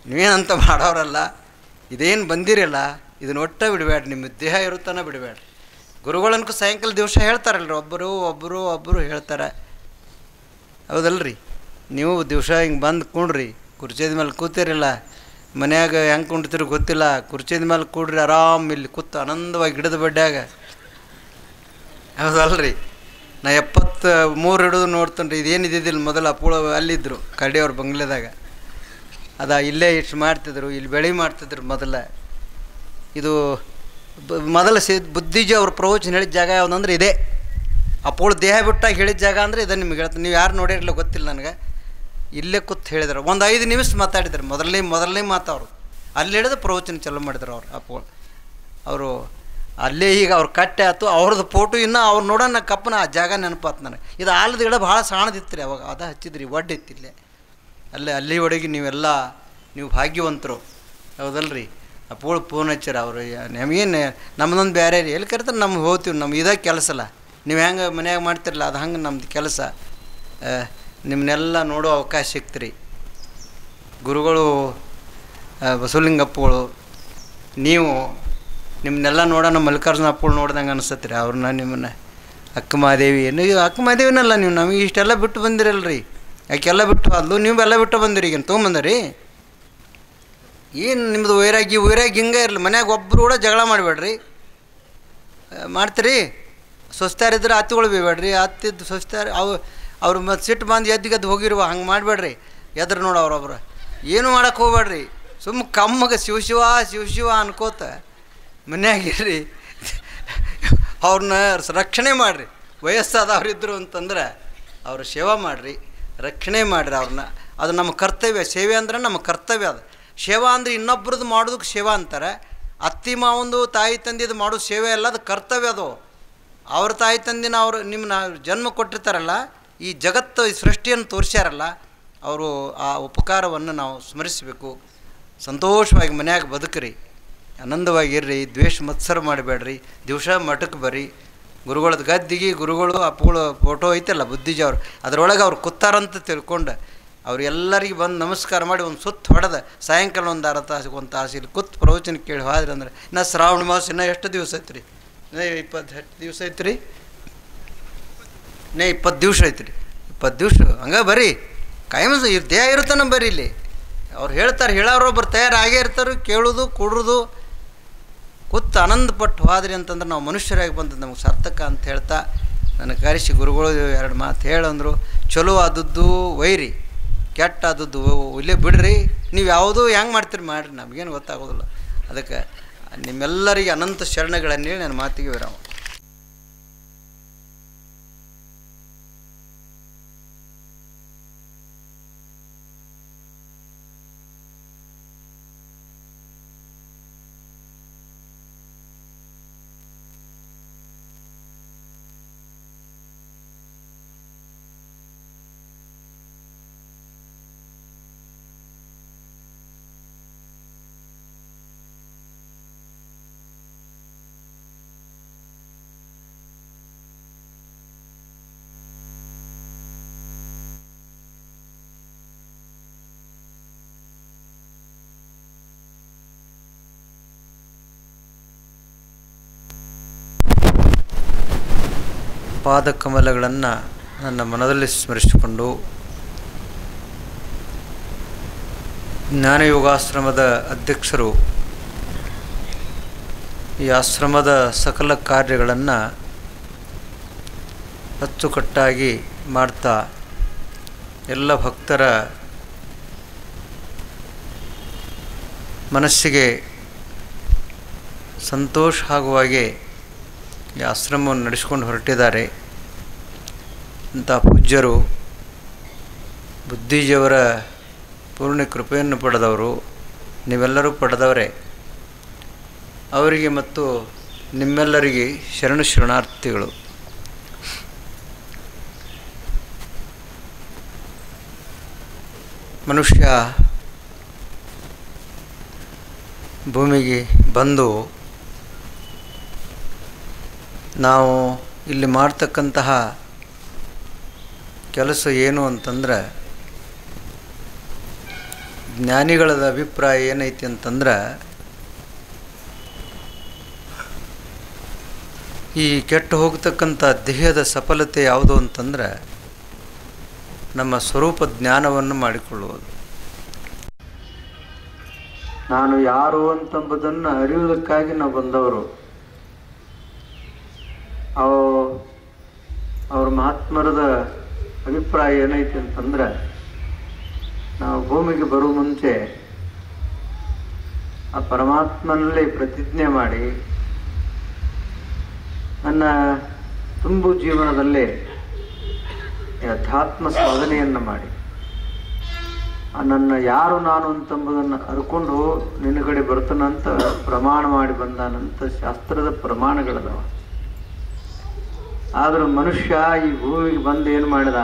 A: ನೀವೇನಂತ ಮಾಡೋರಲ್ಲ, ಇದೇನು ಬಂದಿರಲ್ಲ ಇದನ್ನ ಒಟ್ಟ ಬಿಡಬೇಡ್ರಿ, ನಿಮ್ಮ ದೇಹ ಇರುತ್ತಾನೆ ಬಿಡಬೇಡ್ರಿ. ಗುರುಗಳನ್ಕು ಸಾಯಂಕಾಲ ದಿವಸ ಹೇಳ್ತಾರಲ್ರಿ, ಒಬ್ಬರು ಹೇಳ್ತಾರೆ, ಹೌದಲ್ರಿ? ನೀವು ದಿವಸ ಹಿಂಗೆ ಬಂದು ಕುಣ್ರಿ, ಕುರ್ಚಿದ ಮೇಲೆ ಕೂತಿರಲ್ಲ, ಮನ್ಯಾಗ ಹೆಂಗೆ ಕುಂಡ್ತಿರೋ ಗೊತ್ತಿಲ್ಲ, ಕುರ್ಚಿದ ಮೇಲೆ ಕೂಡ್ರಿ ಆರಾಮ್ ಇಲ್ಲಿ ಕೂತು ಆನಂದವಾಗಿ ಗಿಡದ ಬಡ್ಡ್ಯಾಗ, ಹೌದಲ್ರಿ? ನಾ 73 ಹಿಡಿದು ನೋಡ್ತೇನೆ ರೀ. ಇದೇನಿದ್ದಿದ್ದಿಲ್ಲ ಮೊದಲು ಅಪ್ಪುಳ ಅಲ್ಲಿದ್ದರು ಕರಡಿಯವ್ರ ಬಂಗ್ಲೆದಾಗ, ಇಲ್ಲೇ ಇಷ್ಟು ಮಾಡ್ತಿದ್ರು, ಇಲ್ಲಿ ಬೆಳೆ ಮಾಡ್ತಿದ್ರು ಮೊದಲ. ಇದು ಮೊದಲ ಬುದ್ಧಿಜಿ ಅವ್ರ ಪ್ರವಚನ ಹೇಳಿದ ಜಾಗ ಯಾವುದಂದ್ರೆ ಇದೇ. ಅಪ್ಪುಳ ದೇಹ ಬಿಟ್ಟಾಗ ಹೇಳಿದ ಜಾಗ ಅಂದರೆ ಇದೆ. ನಿಮ್ಗೆ ಹೇಳ್ತೀನಿ, ನೀವು ಯಾರು ನೋಡಿರಲಿಲ್ಲ ಗೊತ್ತಿಲ್ಲ ನನಗೆ. ಇಲ್ಲೇ ಕೂತು ಹೇಳಿದ್ರು, ಒಂದು 5 ನಿಮಿಷ ಮಾತಾಡಿದ್ರು. ಮೊದಲನೇ ಮಾತವ್ರು ಅಲ್ಲಿ ಹಿಡಿದು ಪ್ರವಚನ ಚಾಲೂ ಮಾಡಿದ್ರು ಅವ್ರು ಅಪ್ಪುಳ. ಅವರು ಅಲ್ಲೇ ಈಗ ಅವ್ರು ಕಟ್ಟೆ ಆಯ್ತು, ಅವ್ರದ್ದು ಫೋಟೋ ಇನ್ನೂ ಅವ್ರು ನೋಡೋಣ ಕಪ್ಪನ ಆ ಜಾಗ ನೆನಪಾತು ನನಗೆ. ಇದು ಆಲದ ಗಿಡ ಭಾಳ ಸಣ್ಣದಿತ್ತು ರೀ ಅವಾಗ, ಹಚ್ಚಿದ್ರಿ, ಒಡ್ಡಿತ್ತು ಇಲ್ಲೇ. ಅಲ್ಲಿ ಒಳಗೆ ನೀವು ಭಾಗ್ಯವಂತರು, ಹೌದಲ್ರಿ? ಅಪ್ಪುಳ ಫೋನ್ ಹಚ್ಚಾರ ಅವರು, ನಮಗೇನು ನಮ್ಮದೊಂದು ಬೇರೆ ರೀ, ಎಲ್ಲಿ ಕರಿತಾರೆ ನಮ್ಗೆ ಹೋಗ್ತೀವಿ, ನಮ್ಗೆ ಇದೇ ಕೆಲಸ ಅಲ್ಲ. ನೀವು ಹೆಂಗೆ ಮನ್ಯಾಗ ಮಾಡ್ತಿರಲ್ಲ ಅದು ಹಂಗೆ ನಮ್ದು ಕೆಲಸ. ನಿಮ್ಮನ್ನೆಲ್ಲ ನೋಡೋ ಅವಕಾಶ ಸಿಕ್ತ್ರಿ. ಗುರುಗಳು ಬಸವಲಿಂಗಪ್ಪಗಳು, ನೀವು ನಿಮ್ಮನ್ನೆಲ್ಲ ನೋಡೋಣ ಮಲ್ಲಿಕಾರ್ಜುನ ಅಪ್ಪಳು ನೋಡ್ದಂಗೆ ಅನಿಸತ್ತೆ ರೀ ಅವ್ರನ್ನ. ನಿಮ್ಮನ್ನ ಅಕ್ಕ ಮಹಾದೇವಿ, ನೀವು ಅಕ್ಕ ಮಹಾದೇವಿನಲ್ಲ, ನೀವು ನಮಗೆ ಇಷ್ಟೆಲ್ಲ ಬಿಟ್ಟು ಬಂದಿರಲ್ರಿ, ಯಾಕೆಲ್ಲ ಬಿಟ್ಟು ಅಲ್ಲೂ ನೀವೆಲ್ಲ ಬಿಟ್ಟು ಬಂದಿರಿ. ಈಗೇನು ತೊಗೊಂಬಂದಿರಿ? ಏನು ನಿಮ್ಮದು ವೈರಾಗಿ ಹಿಂಗೆ ಇರಲಿ. ಮನ್ಯಾಗ ಒಬ್ಬರು ಕೂಡ ಜಗಳ ಮಾಡಬೇಡ್ರಿ. ಮಾಡ್ತೀರಿ ಸ್ವಸ್ಥರಿದ್ರೆ ಹತ್ತಿಗಳು ಬೀಬೇಡ್ರಿ, ಹತ್ತಿದ್ದು ಸ್ವಸ್ಥರು ಅವ್ರು ಮತ್ತು ಸಿಟ್ಟು ಬಂದು ಎದ್ದು ಹೋಗಿರುವ ಹಂಗೆ ಮಾಡಬೇಡ್ರಿ. ಎದ್ರು ನೋಡು ಅವ್ರೊಬ್ರು ಏನು ಮಾಡೋಕ್ಕೆ ಹೋಗ್ಬೇಡ್ರಿ. ಸುಮ್ಮ ಕಮ್ಮಗೆ ಶಿವ ಅನ್ಕೋತ ಮನ್ಯಾಗಿರ್ರಿ. ಅವ್ರನ್ನ ರಕ್ಷಣೆ ಮಾಡಿರಿ. ವಯಸ್ಸಾದವ್ರಿದ್ರು ಅಂತಂದ್ರೆ ಅವ್ರ ಸೇವೆ ಮಾಡಿರಿ, ರಕ್ಷಣೆ ಮಾಡಿರಿ ಅವ್ರನ್ನ. ಅದು ನಮ್ಮ ಕರ್ತವ್ಯ. ಸೇವೆ ಅಂದ್ರೆ ನಮ್ಮ ಕರ್ತವ್ಯ. ಅದು ಸೇವಾ ಅಂದರೆ ಇನ್ನೊಬ್ರದ್ದು ಮಾಡೋದಕ್ಕೆ ಸೇವಾ ಅಂತಾರೆ. ಅತ್ತಿ ಮಾವಂದು ತಾಯಿ ತಂದಿದ್ದು ಮಾಡೋದು ಸೇವೆ ಅಲ್ಲ, ಅದು ಕರ್ತವ್ಯ. ಅದು ಅವ್ರ ತಾಯಿ ತಂದಿನ ಅವರು ನಿಮ್ಮನ್ನ ಜನ್ಮ ಕೊಟ್ಟಿರ್ತಾರಲ್ಲ, ಈ ಜಗತ್ತು ಈ ಸೃಷ್ಟಿಯನ್ನು ತೋರಿಸ್ಯಾರಲ್ಲ, ಅವರು ಆ ಉಪಕಾರವನ್ನು ನಾವು ಸ್ಮರಿಸಬೇಕು. ಸಂತೋಷವಾಗಿ ಮನ್ಯಾಗ ಬದುಕ್ರಿ, ಆನಂದವಾಗಿರ್ರಿ, ದ್ವೇಷ ಮತ್ಸರ ಮಾಡಬೇಡ್ರಿ. ದಿವಸ ಮಠಕ್ಕೆ ಬರ್ರಿ. ಗುರುಗಳದ್ದು ಗದ್ದಿಗೆ ಗುರುಗಳು ಅಪ್ಪುಗಳು ಫೋಟೋ ಐತಲ್ಲ ಬುದ್ಧಿಜಿ ಅವ್ರು, ಅದರೊಳಗೆ ಅವ್ರು ಕೂತಾರಂತ ತಿಳ್ಕೊಂಡು ಅವ್ರೆಲ್ಲರಿಗೆ ಬಂದು ನಮಸ್ಕಾರ ಮಾಡಿ ಒಂದು ಸುತ್ತು ಹೊಡೆದ ಸಾಯಂಕಾಲ ಒಂದು ಅರ್ಧ ತಾಸಿಗೆ ಒಂದು ತಾಸು ಇಲ್ಲಿ ಕೂತು ಪ್ರವಚನ ಕೇಳಿ ಹೋದ್ರಿ ಅಂದ್ರೆ ಇನ್ನು ಶ್ರಾವಣ ಮಾಸ ಇನ್ನೂ ಎಷ್ಟು ದಿವಸ ಐತ್ರಿ? 28 ದಿವಸ ಐತ್ರಿ. 20 ದಿವಸ ಐತ್ರಿ. 20 ದಿವಸ ಹಂಗೆ ಬರ್ರಿ. ಕಾಯಂ ದೇಹ ಇರ್ತಾನೆ ಬರ್ರಿ. ಇಲ್ಲಿ ಅವ್ರು ಹೇಳ್ತಾರೆ, ಹೇಳೋರೊಬ್ಬರು ತಯಾರಾಗೇ ಇರ್ತಾರೆ. ಕೇಳೋದು ಕೊಡೋದು ಕೂತು ಆನಂದಪಟ್ಟು ಹೋದ್ರಿ ಅಂತಂದ್ರೆ ನಾವು ಮನುಷ್ಯರಾಗಿ ಬಂದದ್ದು ನಮಗೆ ಸಾರ್ಥಕ ಅಂತ ಹೇಳ್ತಾ ನನ್ನ ಕರೆಸಿ ಗುರುಗಳು 2 ಮಾತು ಹೇಳಂದರು. ಚಲೋ ಆದದ್ದು ಒಯ್ರಿ, ಕೆಟ್ಟ ಆದದ್ದು ಇಲ್ಲೇ ಬಿಡ್ರಿ. ನೀವು ಯಾವುದೂ ಹೆಂಗೆ ಮಾಡ್ತೀರಿ ಮಾಡಿರಿ, ನಮಗೇನು ಗೊತ್ತಾಗೋದಿಲ್ಲ. ಅದಕ್ಕೆ ನಿಮ್ಮೆಲ್ಲರಿಗೆ ಅನಂತ ಶರಣಗಳನ್ನೇಳಿ ನನ್ನ ಮಾತಿಗೆ ವಿರಾಮ. ಪಾದಕಮಲಗಳನ್ನು ನನ್ನ ಮನದಲ್ಲಿ ಸ್ಮರಿಸಿಕೊಂಡು ಜ್ಞಾನಯೋಗಾಶ್ರಮದ ಅಧ್ಯಕ್ಷರು ಈ ಆಶ್ರಮದ ಸಕಲ ಕಾರ್ಯಗಳನ್ನು ಅಚ್ಚುಕಟ್ಟಾಗಿ ಮಾಡ್ತಾ ಎಲ್ಲ ಭಕ್ತರ ಮನಸ್ಸಿಗೆ ಸಂತೋಷ ಆಗುವಾಗೆ ಈ ಆಶ್ರಮವನ್ನು ನಡೆಸ್ಕೊಂಡು ಹೊರಟಿದ್ದಾರೆ. ಇಂಥ ಪೂಜ್ಯರು ಬುದ್ಧಿಜಿಯವರ ಪೂರ್ಣ ಕೃಪೆಯನ್ನು ಪಡೆದವರು, ನೀವೆಲ್ಲರೂ ಪಡೆದವರೇ. ಅವರಿಗೆ ಮತ್ತು ನಿಮ್ಮೆಲ್ಲರಿಗೆ ಶರಣಾರ್ಥಿಗಳು. ಮನುಷ್ಯ ಭೂಮಿಗೆ ಬಂದು ನಾವು ಇಲ್ಲಿ ಮಾಡ್ತಕ್ಕಂತಹ ಕೆಲಸ ಏನು ಅಂತಂದ್ರೆ ಜ್ಞಾನಿಗಳದ ಅಭಿಪ್ರಾಯ ಏನೈತಿ ಅಂತಂದ್ರೆ, ಈ ಕೆಟ್ಟು ಹೋಗ್ತಕ್ಕಂಥ ದೇಹದ ಸಫಲತೆ ಯಾವುದು ಅಂತಂದ್ರೆ ನಮ್ಮ ಸ್ವರೂಪ ಜ್ಞಾನವನ್ನು ಮಾಡಿಕೊಳ್ಳುವುದು. ನಾನು ಯಾರು ಅಂತಂಬುದನ್ನು ಅರಿಯುವುದಕ್ಕಾಗಿ ನಾವು ಬಂದವರು. ಅವ್ರ ಮಹಾತ್ಮರದ ಅಭಿಪ್ರಾಯ ಏನೈತಿ ಅಂತಂದ್ರೆ, ನಾವು ಭೂಮಿಗೆ ಬರುವ ಮುಂಚೆ ಆ ಪರಮಾತ್ಮನಲ್ಲಿ ಪ್ರತಿಜ್ಞೆ ಮಾಡಿ ನನ್ನ ತುಂಬು ಜೀವನದಲ್ಲಿ ಅಧ್ಯಾತ್ಮ ಸಾಧನೆಯನ್ನು ಮಾಡಿ ನನ್ನ ಯಾರು ನಾನು ಅಂತಂಬುದನ್ನು ಅರ್ಕೊಂಡು ನಿನ್ನಗಡೆ ಬರ್ತಾನಂತ ಪ್ರಮಾಣ ಮಾಡಿ ಬಂದಾನಂತ ಶಾಸ್ತ್ರದ ಪ್ರಮಾಣಗಳದವ. ಆದರೂ ಮನುಷ್ಯ ಈ ಭೂಮಿಗೆ ಬಂದು ಏನು ಮಾಡಿದ?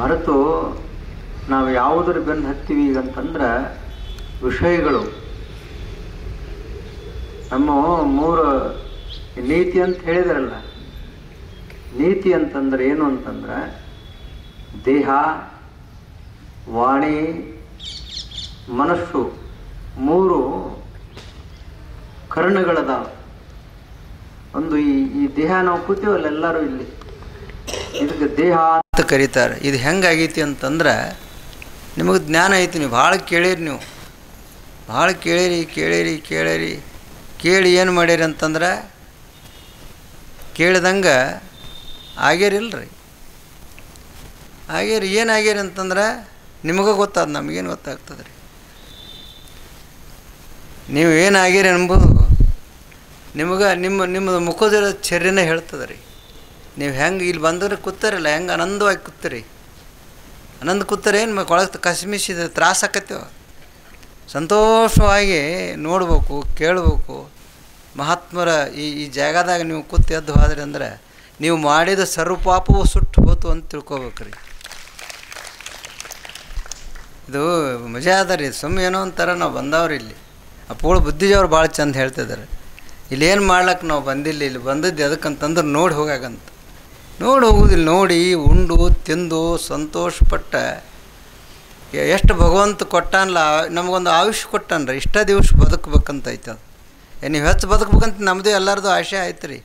A: ಮರೆತು ನಾವು ಯಾವುದರ ಬೆನ್ನು ಹತ್ತೀವಿ ಈಗಂತಂದ್ರೆ ವಿಷಯಗಳು. ನಮ್ಮ 3 ನೀತಿ ಅಂತ ಹೇಳಿದಾರಲ್ಲ, ನೀತಿ ಅಂತಂದ್ರೆ ಏನು ಅಂತಂದ್ರೆ ದೇಹ, ವಾಣಿ, ಮನಸ್ಸು 3 ಕರ್ಣಗಳದಾವ. ಒಂದು ಈ ದೇಹ ನಾವು ಕೂತೀವಲ್ಲ ಎಲ್ಲರೂ ಇಲ್ಲಿ, ಇದಕ್ಕೆ ದೇಹ ಅಂತ ಕರೀತಾರೆ. ಇದು ಹೆಂಗಾಗೈತಿ ಅಂತಂದ್ರೆ ನಿಮಗೆ ಜ್ಞಾನ ಐತಿ, ನೀವು ಭಾಳ ಕೇಳಿರಿ, ನೀವು ಭಾಳ ಕೇಳಿರಿ ಕೇಳಿ ಏನು ಮಾಡ್ಯಾರಿ ಅಂತಂದ್ರೆ ಕೇಳಿದಂಗೆ ಆಗ್ಯಾರಿಲ್ರಿ. ಏನಾಗ್ಯಾರಿ ಅಂತಂದ್ರೆ ನಿಮಗೆ ಗೊತ್ತಾದ, ನಮಗೇನು ಗೊತ್ತಾಗ್ತದೆ ರೀ. ನೀವು ಏನಾಗ್ಯಾರಿ ಅನ್ಬೋದು ನಿಮಗೆ ನಿಮ್ಮದು ಮುಖದ ಚರ್ಯನೇ ಹೇಳ್ತದೆ ರೀ. ನೀವು ಹೆಂಗೆ ಇಲ್ಲಿ ಬಂದ್ರೆ ಕೂತಾರಲ್ಲ, ಹೆಂಗೆ ಆನಂದವಾಗಿ ಕೂತೀರಿ, ಕೂತಾರೆ ಏನು ಕೊಳಗೆ ಕಸಿಮಿಸಿದ ತ್ರಾಸ ಆಕತ್ತೇವ. ಸಂತೋಷವಾಗಿ ನೋಡ್ಬೇಕು, ಕೇಳಬೇಕು. ಮಹಾತ್ಮರ ಈ ಜಾಗದಾಗ ನೀವು ಕೂತು ಎದ್ದು ಹೋದ್ರಿ ಅಂದ್ರೆ ನೀವು ಮಾಡಿದ ಸರ್ವಪಾಪವು ಸುಟ್ಟು ಹೋತು ಅಂತ ತಿಳ್ಕೊಬೇಕ್ರಿ. ಇದು ಮಜಾ ಅದ ರೀ. ಸುಮ್ಮನೆ ಏನೋ ಒಂಥರ ನಾವು ಬಂದವ್ರಿ ಇಲ್ಲಿ. ಅಪ್ಪಗಳು ಬುದ್ಧಿಜವ್ರು ಭಾಳ ಚಂದ ಹೇಳ್ತಿದ್ದಾರೆ, ಇಲ್ಲೇನು ಮಾಡ್ಲಿಕ್ಕೆ ನಾವು ಬಂದಿಲ್ಲ, ಇಲ್ಲಿ ಬಂದದ್ದು ಎದಕ್ಕಂತಂದ್ರೆ ನೋಡಿ ಹೋಗಾಗಂತ. ನೋಡಿ ಹೋಗುದಿಲ್ಲ, ನೋಡಿ ಉಂಡು ತಿಂದು ಸಂತೋಷಪಟ್ಟ ಎಷ್ಟು ಭಗವಂತ ಕೊಟ್ಟಾನಲ್ಲ, ನಮಗೊಂದು ಆಯುಷ್ಯ ಕೊಟ್ಟಾನ್ರಿ. ಇಷ್ಟ ದಿವಸ ಬದುಕಬೇಕಂತ ಐತದ. ನೀವು ಹೆಚ್ಚು ಬದುಕಬೇಕಂತ ನಮ್ಮದು ಎಲ್ಲರದು ಆಶೆ ಆಯ್ತು ರೀ.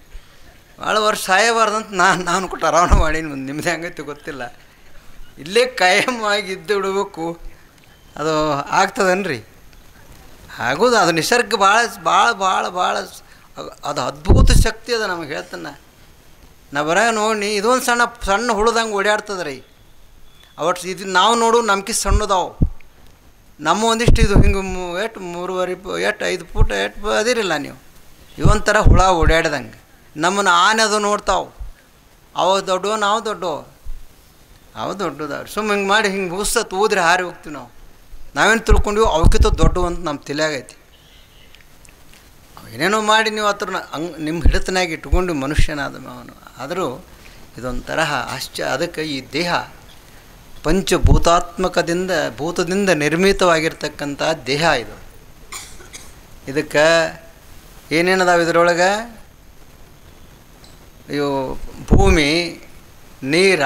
A: ಭಾಳ ವರ್ಷ ಸಾಯಬಾರ್ದಂತ ನಾನು ಕೊಟ್ಟು ಆರಾಮ ಮಾಡೀನಿ. ನಿಮ್ಮದೇ ಹಂಗೈತಿ ಗೊತ್ತಿಲ್ಲ. ಇಲ್ಲೇ ಕಾಯಮಾಗಿ ಇದ್ದು ಬಿಡಬೇಕು. ಅದು ಆಗ್ತದನ್ರಿ? ಆಗೋದು. ಅದು ನಿಸರ್ಗ ಭಾಳ ಅದು ಅದ್ಭುತ ಶಕ್ತಿ ಅದ. ನಮಗೆ ಹೇಳ್ತಾನೆ ನಾ ನೋಡಿ, ಇದೊಂದು ಸಣ್ಣ ಹುಳದಂಗೆ ಓಡಾಡ್ತದೆ ರೀ. ಅವತ್ತು ಇದು ನಾವು ನೋಡು ನಮ್ಗೆ ಸಣ್ಣದಾವು. ನಮ್ಮ ಒಂದಿಷ್ಟು ಇದು ಹಿಂಗೆ 5 ಫೂಟ್ ಅದಿರಿಲ್ಲ ನೀವು. ಇವೊಂಥರ ಹುಳ ಓಡಾಡ್ದಂಗೆ ನಮ್ಮನ್ನು ಆನೆ ಅದು ನೋಡ್ತಾವೆ. ಅವು ದೊಡ್ಡವು, ನಾವು ದೊಡ್ಡವು. ಅವು ದೊಡ್ಡದವ್ರಿ. ಸುಮ್ಮ ಹಿಂಗೆ ಮಾಡಿ ಹಿಂಗೆ ಹುಸ್ತತ್ ಊದ್ರೆ ಹಾರಿ ಹೋಗ್ತೀವಿ ನಾವು. ನಾವೇನು ತಿಳ್ಕೊಂಡಿವಿ ಅವಕ್ಕಿಂತ ದೊಡ್ಡವು ಅಂತ ನಮ್ಮ ತಲೆಯಾಗೈತಿ. ಏನೇನೋ ಮಾಡಿ ನೀವು ಹತ್ರ ನಿಮ್ಮ ಹಿಡಿತನಾಗಿ ಇಟ್ಕೊಂಡು ಮನುಷ್ಯನಾದ ಅವನು. ಆದರೂ ಇದೊಂದು ತರಹ ಅದಕ್ಕೆ ಈ ದೇಹ ಭೂತದಿಂದ ನಿರ್ಮಿತವಾಗಿರ್ತಕ್ಕಂಥ ದೇಹ ಇದು. ಇದಕ್ಕೆ ಏನೇನದಾವ ಇದರೊಳಗೆ? ಇವು ಭೂಮಿ, ನೀರ,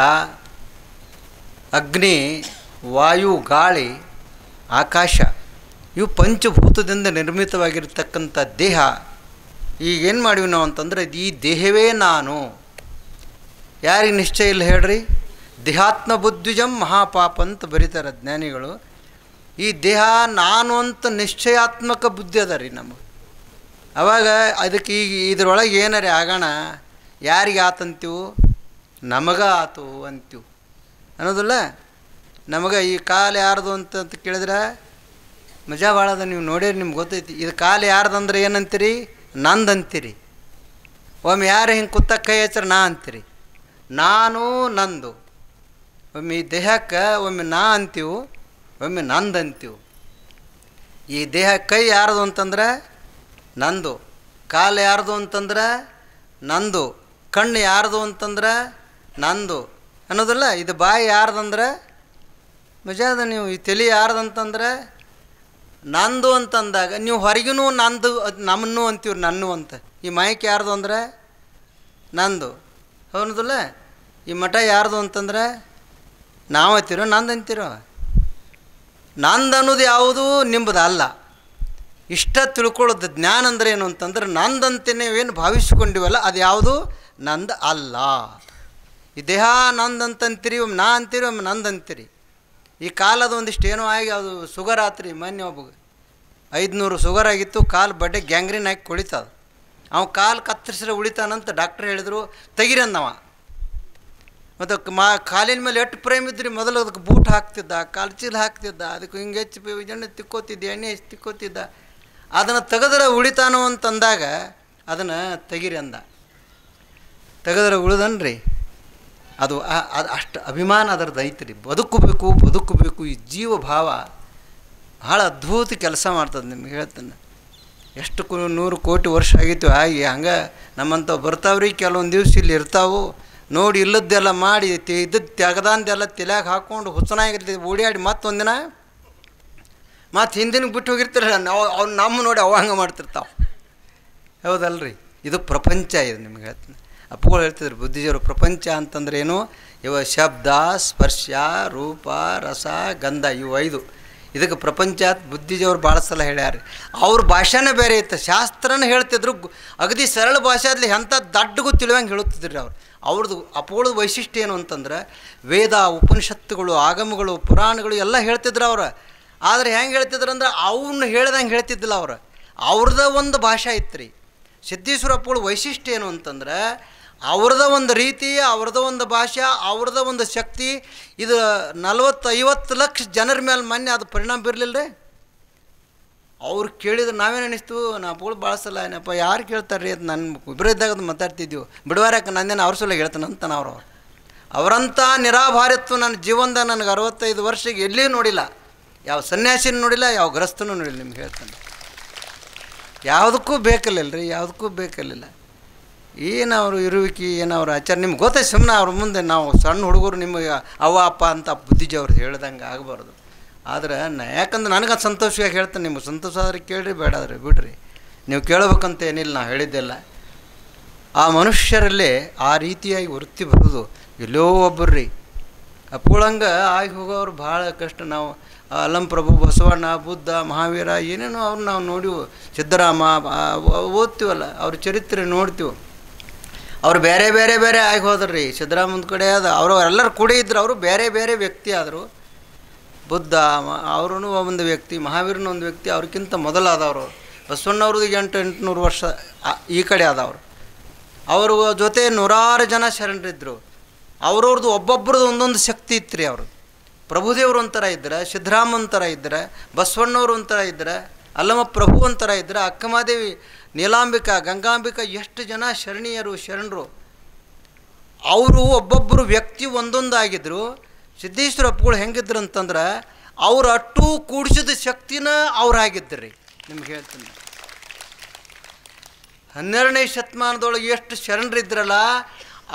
A: ಅಗ್ನಿ, ವಾಯು, ಗಾಳಿ, ಆಕಾಶ, ಇವು ಪಂಚಭೂತದಿಂದ ನಿರ್ಮಿತವಾಗಿರ್ತಕ್ಕಂಥ ದೇಹ. ಈಗೇನು ಮಾಡಿವಿ ನಾವು ಅಂತಂದರೆ ಈ ದೇಹವೇ ನಾನು. ಯಾರಿಗೆ ನಿಶ್ಚಯ ಇಲ್ಲ ಹೇಳ್ರಿ? ದೇಹಾತ್ಮ ಬುದ್ಧಿಜಂ ಮಹಾಪಾಪ ಅಂತ ಬರೀತಾರೆ ಜ್ಞಾನಿಗಳು. ಈ ದೇಹ ನಾನು ಅಂತ ನಿಶ್ಚಯಾತ್ಮಕ ಬುದ್ಧಿ ಅದ ರೀ ನಮಗೆ. ಆವಾಗ ಅದಕ್ಕೆ ಈಗ ಇದರೊಳಗೆ ಏನಾರೇ ಆಗೋಣ, ಯಾರಿಗೆ ಆತಂತೀವು? ನಮಗೆ ಆತು ಅಂತೀವಿ ಅನ್ನೋದಿಲ್ಲ. ನಮಗೆ ಈ ಕಾಲು ಯಾರ್ದು ಅಂತ ಕೇಳಿದ್ರೆ ಮಜಾ ಭಾಳ ಅದ. ನೀವು ನೋಡಿರಿ, ನಿಮ್ಗೆ ಗೊತ್ತೈತಿ. ಇದು ಕಾಲು ಯಾರ್ದಂದ್ರೆ ಏನಂತೀರಿ? ನಂದಂತೀರಿ. ಒಮ್ಮೆ ಯಾರು ಹಿಂಗೆ ಕುತ್ತ ಕೈ ಹಚ್ಚಾರ ನಾ ಅಂತೀರಿ. ನಾನು ನಂದು. ಒಮ್ಮೆ ಈ ದೇಹಕ್ಕೆ ಒಮ್ಮೆ ನಾ ಅಂತೀವಿ, ಒಮ್ಮೆ ನಂದು ಅಂತೀವಿ. ಈ ದೇಹ ಕೈ ಯಾರ್ದು ಅಂತಂದ್ರೆ ನಂದು, ಕಾಲು ಯಾರ್ದು ಅಂತಂದ್ರೆ ನಂದು, ಕಣ್ಣು ಯಾರ್ದು ಅಂತಂದ್ರೆ ನಂದು ಅನ್ನೋದಿಲ್ಲ. ಇದು ಬಾಯಿ ಯಾರ್ದಂದ್ರೆ ಮಜಾ ಅದ. ನೀವು ಈ ತಲೆ ಯಾರ್ದಂತಂದ್ರೆ ನಂದು ಅಂತಂದಾಗ ನೀವು ಹೊರಗಿನೂ ನಂದು, ನಮ್ಮನ್ನು ಅಂತೀವ್ರಿ ನನ್ನು ಅಂತ. ಈ ಮೈಕ್ ಯಾರ್ದು ಅಂದ್ರೆ ನಂದು ಅನ್ನೋದಿಲ್ಲ. ಈ ಮಠ ಯಾರ್ದು ಅಂತಂದ್ರೆ ನಾವು ಅಂತೀರೋ ನಂದು ಅಂತೀರೋ? ನಂದು ಅನ್ನೋದು ಯಾವುದು ನಿಮ್ಮದು ಅಲ್ಲ. ಇಷ್ಟ ತಿಳ್ಕೊಳ್ಳೋದು ಜ್ಞಾನ ಅಂದರೆ ಏನು ಅಂತಂದ್ರೆ, ನಂದಂತೆ ನೀವೇನು ಭಾವಿಸ್ಕೊಂಡಿವಲ್ಲ ಅದು ಯಾವುದು ನಂದು ಅಲ್ಲ. ಈ ದೇಹ ನಂದಂತೀರಿ, ಒಮ್ಮೆ ನಾ ಅಂತೀರಿ, ಒಮ್ಮೆ ನಂದು ಅಂತೀರಿ. ಈ ಕಾಲದ ಒಂದಿಷ್ಟು ಏನೋ ಆಗಿ ಅದು ಶುಗರ್ ಆತ್ರಿ. ಮೊನ್ನೆ ಒಬ್ಬಗೆ 500 ಶುಗರ್ ಆಗಿತ್ತು, ಕಾಲು ಬಡ್ಡೆ ಗ್ಯಾಂಗ್ರೀನ್ ಹಾಕಿ ಕುಳಿತದ. ಅವ ಕಾಲು ಕತ್ತರಿಸಿದ್ರೆ ಉಳಿತಾನಂತ ಡಾಕ್ಟ್ರ್ ಹೇಳಿದ್ರು, ತೆಗಿರಿ ಅಂದವ. ಮತ್ತು ಕಾಲಿನ ಮೇಲೆ ಎಷ್ಟು ಪ್ರೇಮ್ ಇದ್ರಿ, ಮೊದಲು ಅದಕ್ಕೆ ಬೂಟ್ ಹಾಕ್ತಿದ್ದ, ಕಾಲು ಚೀಲ ಹಾಕ್ತಿದ್ದ, ಅದಕ್ಕೆ ಹಿಂಗೆ ಹೆಚ್ಚು ಎಣ್ಣೆ ತಿಕ್ಕೋತಿದ್ದ, ಎಣ್ಣೆ ಹೆಚ್ಚು ತಿಕ್ಕೋತಿದ್ದ. ಅದನ್ನು ತೆಗೆದ್ರೆ ಉಳಿತಾನೋ ಅಂತಂದಾಗ ಅದನ್ನು ತೆಗಿರಿ ಅಂದ. ತೆಗೆದ್ರೆ ಉಳಿದನ್ರಿ. ಅದು ಅಷ್ಟು ಅಭಿಮಾನ ಅದರದ್ದು ಐತ್ರಿ. ಬದುಕಬೇಕು. ಈ ಜೀವ ಭಾವ ಭಾಳ ಅದ್ಭುತ ಕೆಲಸ ಮಾಡ್ತದೆ. ನಿಮ್ಗೆ ಹೇಳ್ತೇನೆ, ಎಷ್ಟು 100 ಕೋಟಿ ವರ್ಷ ಆಗಿತ್ತು ಆಗಿ ಹಂಗೆ ನಮ್ಮಂಥವು ಬರ್ತಾವ್ರಿ. ಕೆಲವೊಂದು ದಿವ್ಸ ಇಲ್ಲಿ ಇರ್ತಾವು, ನೋಡಿ ಇಲ್ಲದ್ದೆಲ್ಲ ಮಾಡಿ ಇದ್ದದ್ದು ತೆಗ್ದಂದೆಲ್ಲ ತಲೆಯಾಗ ಹಾಕ್ಕೊಂಡು ಹುಚ್ಚನಾಗಿರ್ತೈತಿ ಓಡಿಯಾಡಿ ಮತ್ತೊಂದಿನ ಮತ್ತು ಹಿಂದಿನಗೆ ಬಿಟ್ಟು ಹೋಗಿರ್ತಾರಲ್ಲ, ಅವ್ನು ನಮ್ಮ ನೋಡಿ ಅವ ಹಂಗೆ ಮಾಡ್ತಿರ್ತಾವೆ. ಹೌದಲ್ರಿ? ಇದು ಪ್ರಪಂಚ. ಇದು ನಿಮ್ಗೆ ಹೇಳ್ತೀನಿ. ಅಪ್ಪಗಳು ಹೇಳ್ತಿದ್ರು ಬುದ್ಧಿಜೀವರು, ಪ್ರಪಂಚ ಅಂತಂದ್ರೆ ಏನು? ಇವ ಶಬ್ದ, ಸ್ಪರ್ಶ, ರೂಪ, ರಸ, ಗಂಧ, ಇವು 5. ಇದಕ್ಕೆ ಪ್ರಪಂಚ ಬುದ್ಧಿಜೀವರು ಭಾಳ ಸಲ ಹೇಳ್ಯಾರ. ಅವ್ರ ಭಾಷೆನೇ ಬೇರೆ ಇತ್ತು, ಶಾಸ್ತ್ರನೇ ಹೇಳ್ತಿದ್ರು. ಅಗದಿ ಸರಳ ಭಾಷೆಯಲ್ಲಿ ಎಂಥ ದಡ್ಡಗೂ ತಿಳಿವಂಗೆ ಹೇಳುತ್ತಿದ್ರು ಅವ್ರದ್ದು. ಅಪ್ಪಗಳದ್ದು ವೈಶಿಷ್ಟ್ಯ ಏನು ಅಂತಂದ್ರೆ, ವೇದ, ಉಪನಿಷತ್ತುಗಳು, ಆಗಮಗಳು, ಪುರಾಣಗಳು ಎಲ್ಲ ಹೇಳ್ತಿದ್ರು ಅವ್ರು. ಆದರೆ ಹೆಂಗೆ ಹೇಳ್ತಿದ್ರು ಅಂದ್ರೆ ಅವ್ನು ಹೇಳ್ದಂಗೆ ಹೇಳ್ತಿದ್ದಿಲ್ಲ ಅವ್ರು. ಅವ್ರದ್ದ ಒಂದು ಭಾಷೆ ಇತ್ತು ರೀ. ಸಿದ್ದೇಶ್ವರ ಅಪ್ಪಗಳು ವೈಶಿಷ್ಟ್ಯ ಏನು ಅಂತಂದ್ರೆ, ಅವ್ರದ್ದ ಒಂದು ರೀತಿ, ಅವ್ರದ್ದ ಒಂದು ಭಾಷೆ, ಅವ್ರದ್ದ ಒಂದು ಶಕ್ತಿ. ಇದು 40-50 ಲಕ್ಷ ಜನರ ಮೇಲೆ ಮೊನ್ನೆ ಅದು ಪರಿಣಾಮ ಬೀರಲಿಲ್ಲ ರೀ. ಅವ್ರು ಕೇಳಿದ್ರೆ ನಾವೇನು ಅನ್ನಿಸ್ತು, ಅಪ್ಪಗಳು ಭಾಳ ಸಲ ಏನಪ್ಪ ಯಾರು ಕೇಳ್ತಾರೆ ರೀ ಅದು, ನನ್ನ ಇಬ್ಬರಿದ್ದಾಗ ಅದು ಮಾತಾಡ್ತಿದ್ದೀವಿ, ಬಿಡುವಾರಕ್ಕೆ ನಂದೇನು ಅವ್ರ ಸಲ ಹೇಳ್ತಾನೆ ಅಂತಾನೆ ಅವ್ರು. ಅವರಂಥ ನಿರಾಭಾರಿತ್ವ ನನ್ನ ಜೀವನದಾಗ ನನಗೆ 65 ವರ್ಷಕ್ಕೆ ಎಲ್ಲಿಯೂ ನೋಡಿಲ್ಲ. ಯಾವ ಸನ್ಯಾಸಿನೂ ನೋಡಿಲ್ಲ, ಯಾವ ಗೃಹಸ್ಥನೂ ನೋಡಿಲ್ಲ. ನಿಮ್ಗೆ ಹೇಳ್ತಾನೆ, ಯಾವುದಕ್ಕೂ ಬೇಕಲ್ಲ, ಯಾವುದಕ್ಕೂ ಬೇಕಲ್ಲ. ಏನು ಅವರು ಇರುವಿಕೆ, ಏನು ಅವ್ರ ಆಚಾರ ನಿಮ್ಗೆ ಗೊತ್ತಾಯ್ತು. ಸುಮ್ಮನೆ ಅವ್ರ ಮುಂದೆ ನಾವು ಸಣ್ಣ ಹುಡುಗರು ನಿಮಗೆ ಅವ್ವ ಅಪ್ಪ ಅಂತ ಬುದ್ಧಿಜಿ ಅವ್ರು ಹೇಳ್ದಂಗೆ ಆಗಬಾರ್ದು. ಆದರೆ ಯಾಕಂದ್ರೆ ನನಗೆ ಅದು ಸಂತೋಷವಾಗಿ ಹೇಳ್ತಾನೆ. ನಿಮ್ಗೆ ಸಂತೋಷ ಆದರೆ ಕೇಳ್ರಿ, ಬೇಡ ಆದರೆ ಬಿಡ್ರಿ. ನೀವು ಕೇಳಬೇಕಂತ ಏನಿಲ್ಲ, ನಾವು ಹೇಳಿದ್ದೆಲ್ಲ. ಆ ಮನುಷ್ಯರಲ್ಲೇ ಆ ರೀತಿಯಾಗಿ ವೃತ್ತಿ ಬರೋದು ಎಲ್ಲೋ ಒಬ್ಬರು ರೀ. ಅಪ್ಪಳಂಗೆ ಆಗಿ ಹೋಗೋರು ಭಾಳ ಕಷ್ಟ. ನಾವು ಅಲ್ಲಂಪ್ರಭು, ಬಸವಣ್ಣ, ಬುದ್ಧ, ಮಹಾವೀರ ಏನೇನೋ ಅವ್ರು ನಾವು ನೋಡಿವು. ಸಿದ್ದರಾಮ ಓದ್ತೀವಲ್ಲ, ಅವ್ರ ಚರಿತ್ರೆ ನೋಡ್ತೀವಿ. ಅವ್ರು ಬೇರೆ ಬೇರೆ ಬೇರೆ ಆಗಿ ಹೋದ್ರಿ. ಸಿದ್ದರಾಮನ ಕಡೆ ಅದು ಅವರು ಎಲ್ಲರೂ ಕೂಡ ಇದ್ರು, ಅವರು ಬೇರೆ ಬೇರೆ ವ್ಯಕ್ತಿ ಆದರು. ಬುದ್ಧ ಅವ್ರೂ ಒಂದು ವ್ಯಕ್ತಿ, ಮಹಾವೀರನ ಒಂದು ವ್ಯಕ್ತಿ, ಅವ್ರಿಗಿಂತ ಮೊದಲಾದವರು. ಬಸವಣ್ಣವ್ರದ್ದು 800 ವರ್ಷ ಈ ಕಡೆ ಆದವರು. ಅವ್ರ ಜೊತೆ 100 ಜನ ಶರಣರಿದ್ದರು. ಅವ್ರವ್ರದ್ದು ಒಬ್ಬೊಬ್ರದ್ದು ಒಂದೊಂದು ಶಕ್ತಿ ಇತ್ತು ರೀ. ಅವರು ಪ್ರಭುದೇವರು ಒಂಥರ ಇದ್ದರೆ, ಸಿದ್ದರಾಮ ಒಂಥರ ಇದ್ದರೆ, ಬಸವಣ್ಣವ್ರು ಒಂಥರ ಇದ್ದರೆ, ಅಲ್ಲಮ್ಮ ಪ್ರಭು ಒಂಥರ ಇದ್ದರೆ, ಅಕ್ಕಮಹಾದೇವಿ, ನೀಲಾಂಬಿಕಾ, ಗಂಗಾಂಬಿಕಾ, ಎಷ್ಟು ಜನ ಶರಣರು. ಅವರು ಒಬ್ಬೊಬ್ಬರು ವ್ಯಕ್ತಿ ಒಂದೊಂದು ಆಗಿದ್ದರು. ಸಿದ್ದೇಶ್ವರ ಅಪ್ಪಗಳು ಹೆಂಗಿದ್ರು ಅಂತಂದ್ರೆ, ಅವ್ರು ಅಟ್ಟು ಕೂಡಿಸಿದ ಶಕ್ತಿನ ಅವ್ರಾಗಿದ್ದರು ರೀ. ನಿಮ್ಗೆ ಹೇಳ್ತೀನಿ, 12ನೇ ಶತಮಾನದೊಳಗೆ ಎಷ್ಟು ಶರಣರಿದ್ರಲ್ಲ,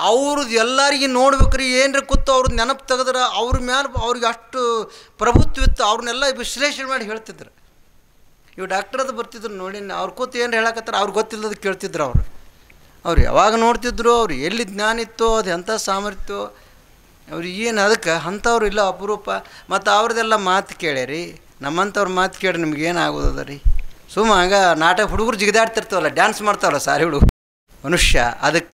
A: ಅವ್ರದ್ದು ಎಲ್ಲರಿಗೆ ನೋಡ್ಬೇಕ್ರಿ. ಏನರ ಕೂತು ಅವ್ರದ್ದು ನೆನಪು ತೆಗೆದ್ರೆ ಅವ್ರ ಮೇಲೆ ಅವ್ರಿಗೆ ಅಷ್ಟು ಪ್ರಭುತ್ವ ಇತ್ತು. ಅವ್ರನ್ನೆಲ್ಲ ವಿಶ್ಲೇಷಣೆ ಮಾಡಿ ಹೇಳ್ತಿದ್ರು. ಇವು ಡಾಕ್ಟರ್ ಬರ್ತಿದ್ರು ನೋಡಿ, ಅವ್ರು ಕೂತು ಏನು ಹೇಳಕತ್ತಾರೆ ಅವ್ರಿಗೆ ಗೊತ್ತಿಲ್ಲದ ಕೇಳ್ತಿದ್ರು. ಅವ್ರು ಯಾವಾಗ ನೋಡ್ತಿದ್ರು, ಅವ್ರು ಎಲ್ಲಿ ಜ್ಞಾನ ಇತ್ತೋ, ಅದು ಎಂಥ ಸಾಮರ್ಥ್ಯ ಅವ್ರು ಏನು, ಅದಕ್ಕೆ ಅಂಥವ್ರು ಇಲ್ಲ, ಅಪರೂಪ. ಮತ್ತು ಅವ್ರದ್ದೆಲ್ಲ ಮಾತು ಕೇಳ್ಯಾರಿ. ನಮ್ಮಂಥವ್ರ ಮಾತು ಕೇಳಿ ನಿಮ್ಗೇನು ಆಗೋದದ ರೀ? ಸುಮ್ಮ ಹಂಗೆ ನಾಟಕ ಹುಡುಗರು ಜಿಗಿದಾಡ್ತಿರ್ತಾವಲ್ಲ, ಡ್ಯಾನ್ಸ್ ಮಾಡ್ತಾವಲ್ಲ ಸಾರಿ ಹುಡುಗರು ಮನುಷ್ಯ, ಅದಕ್ಕೆ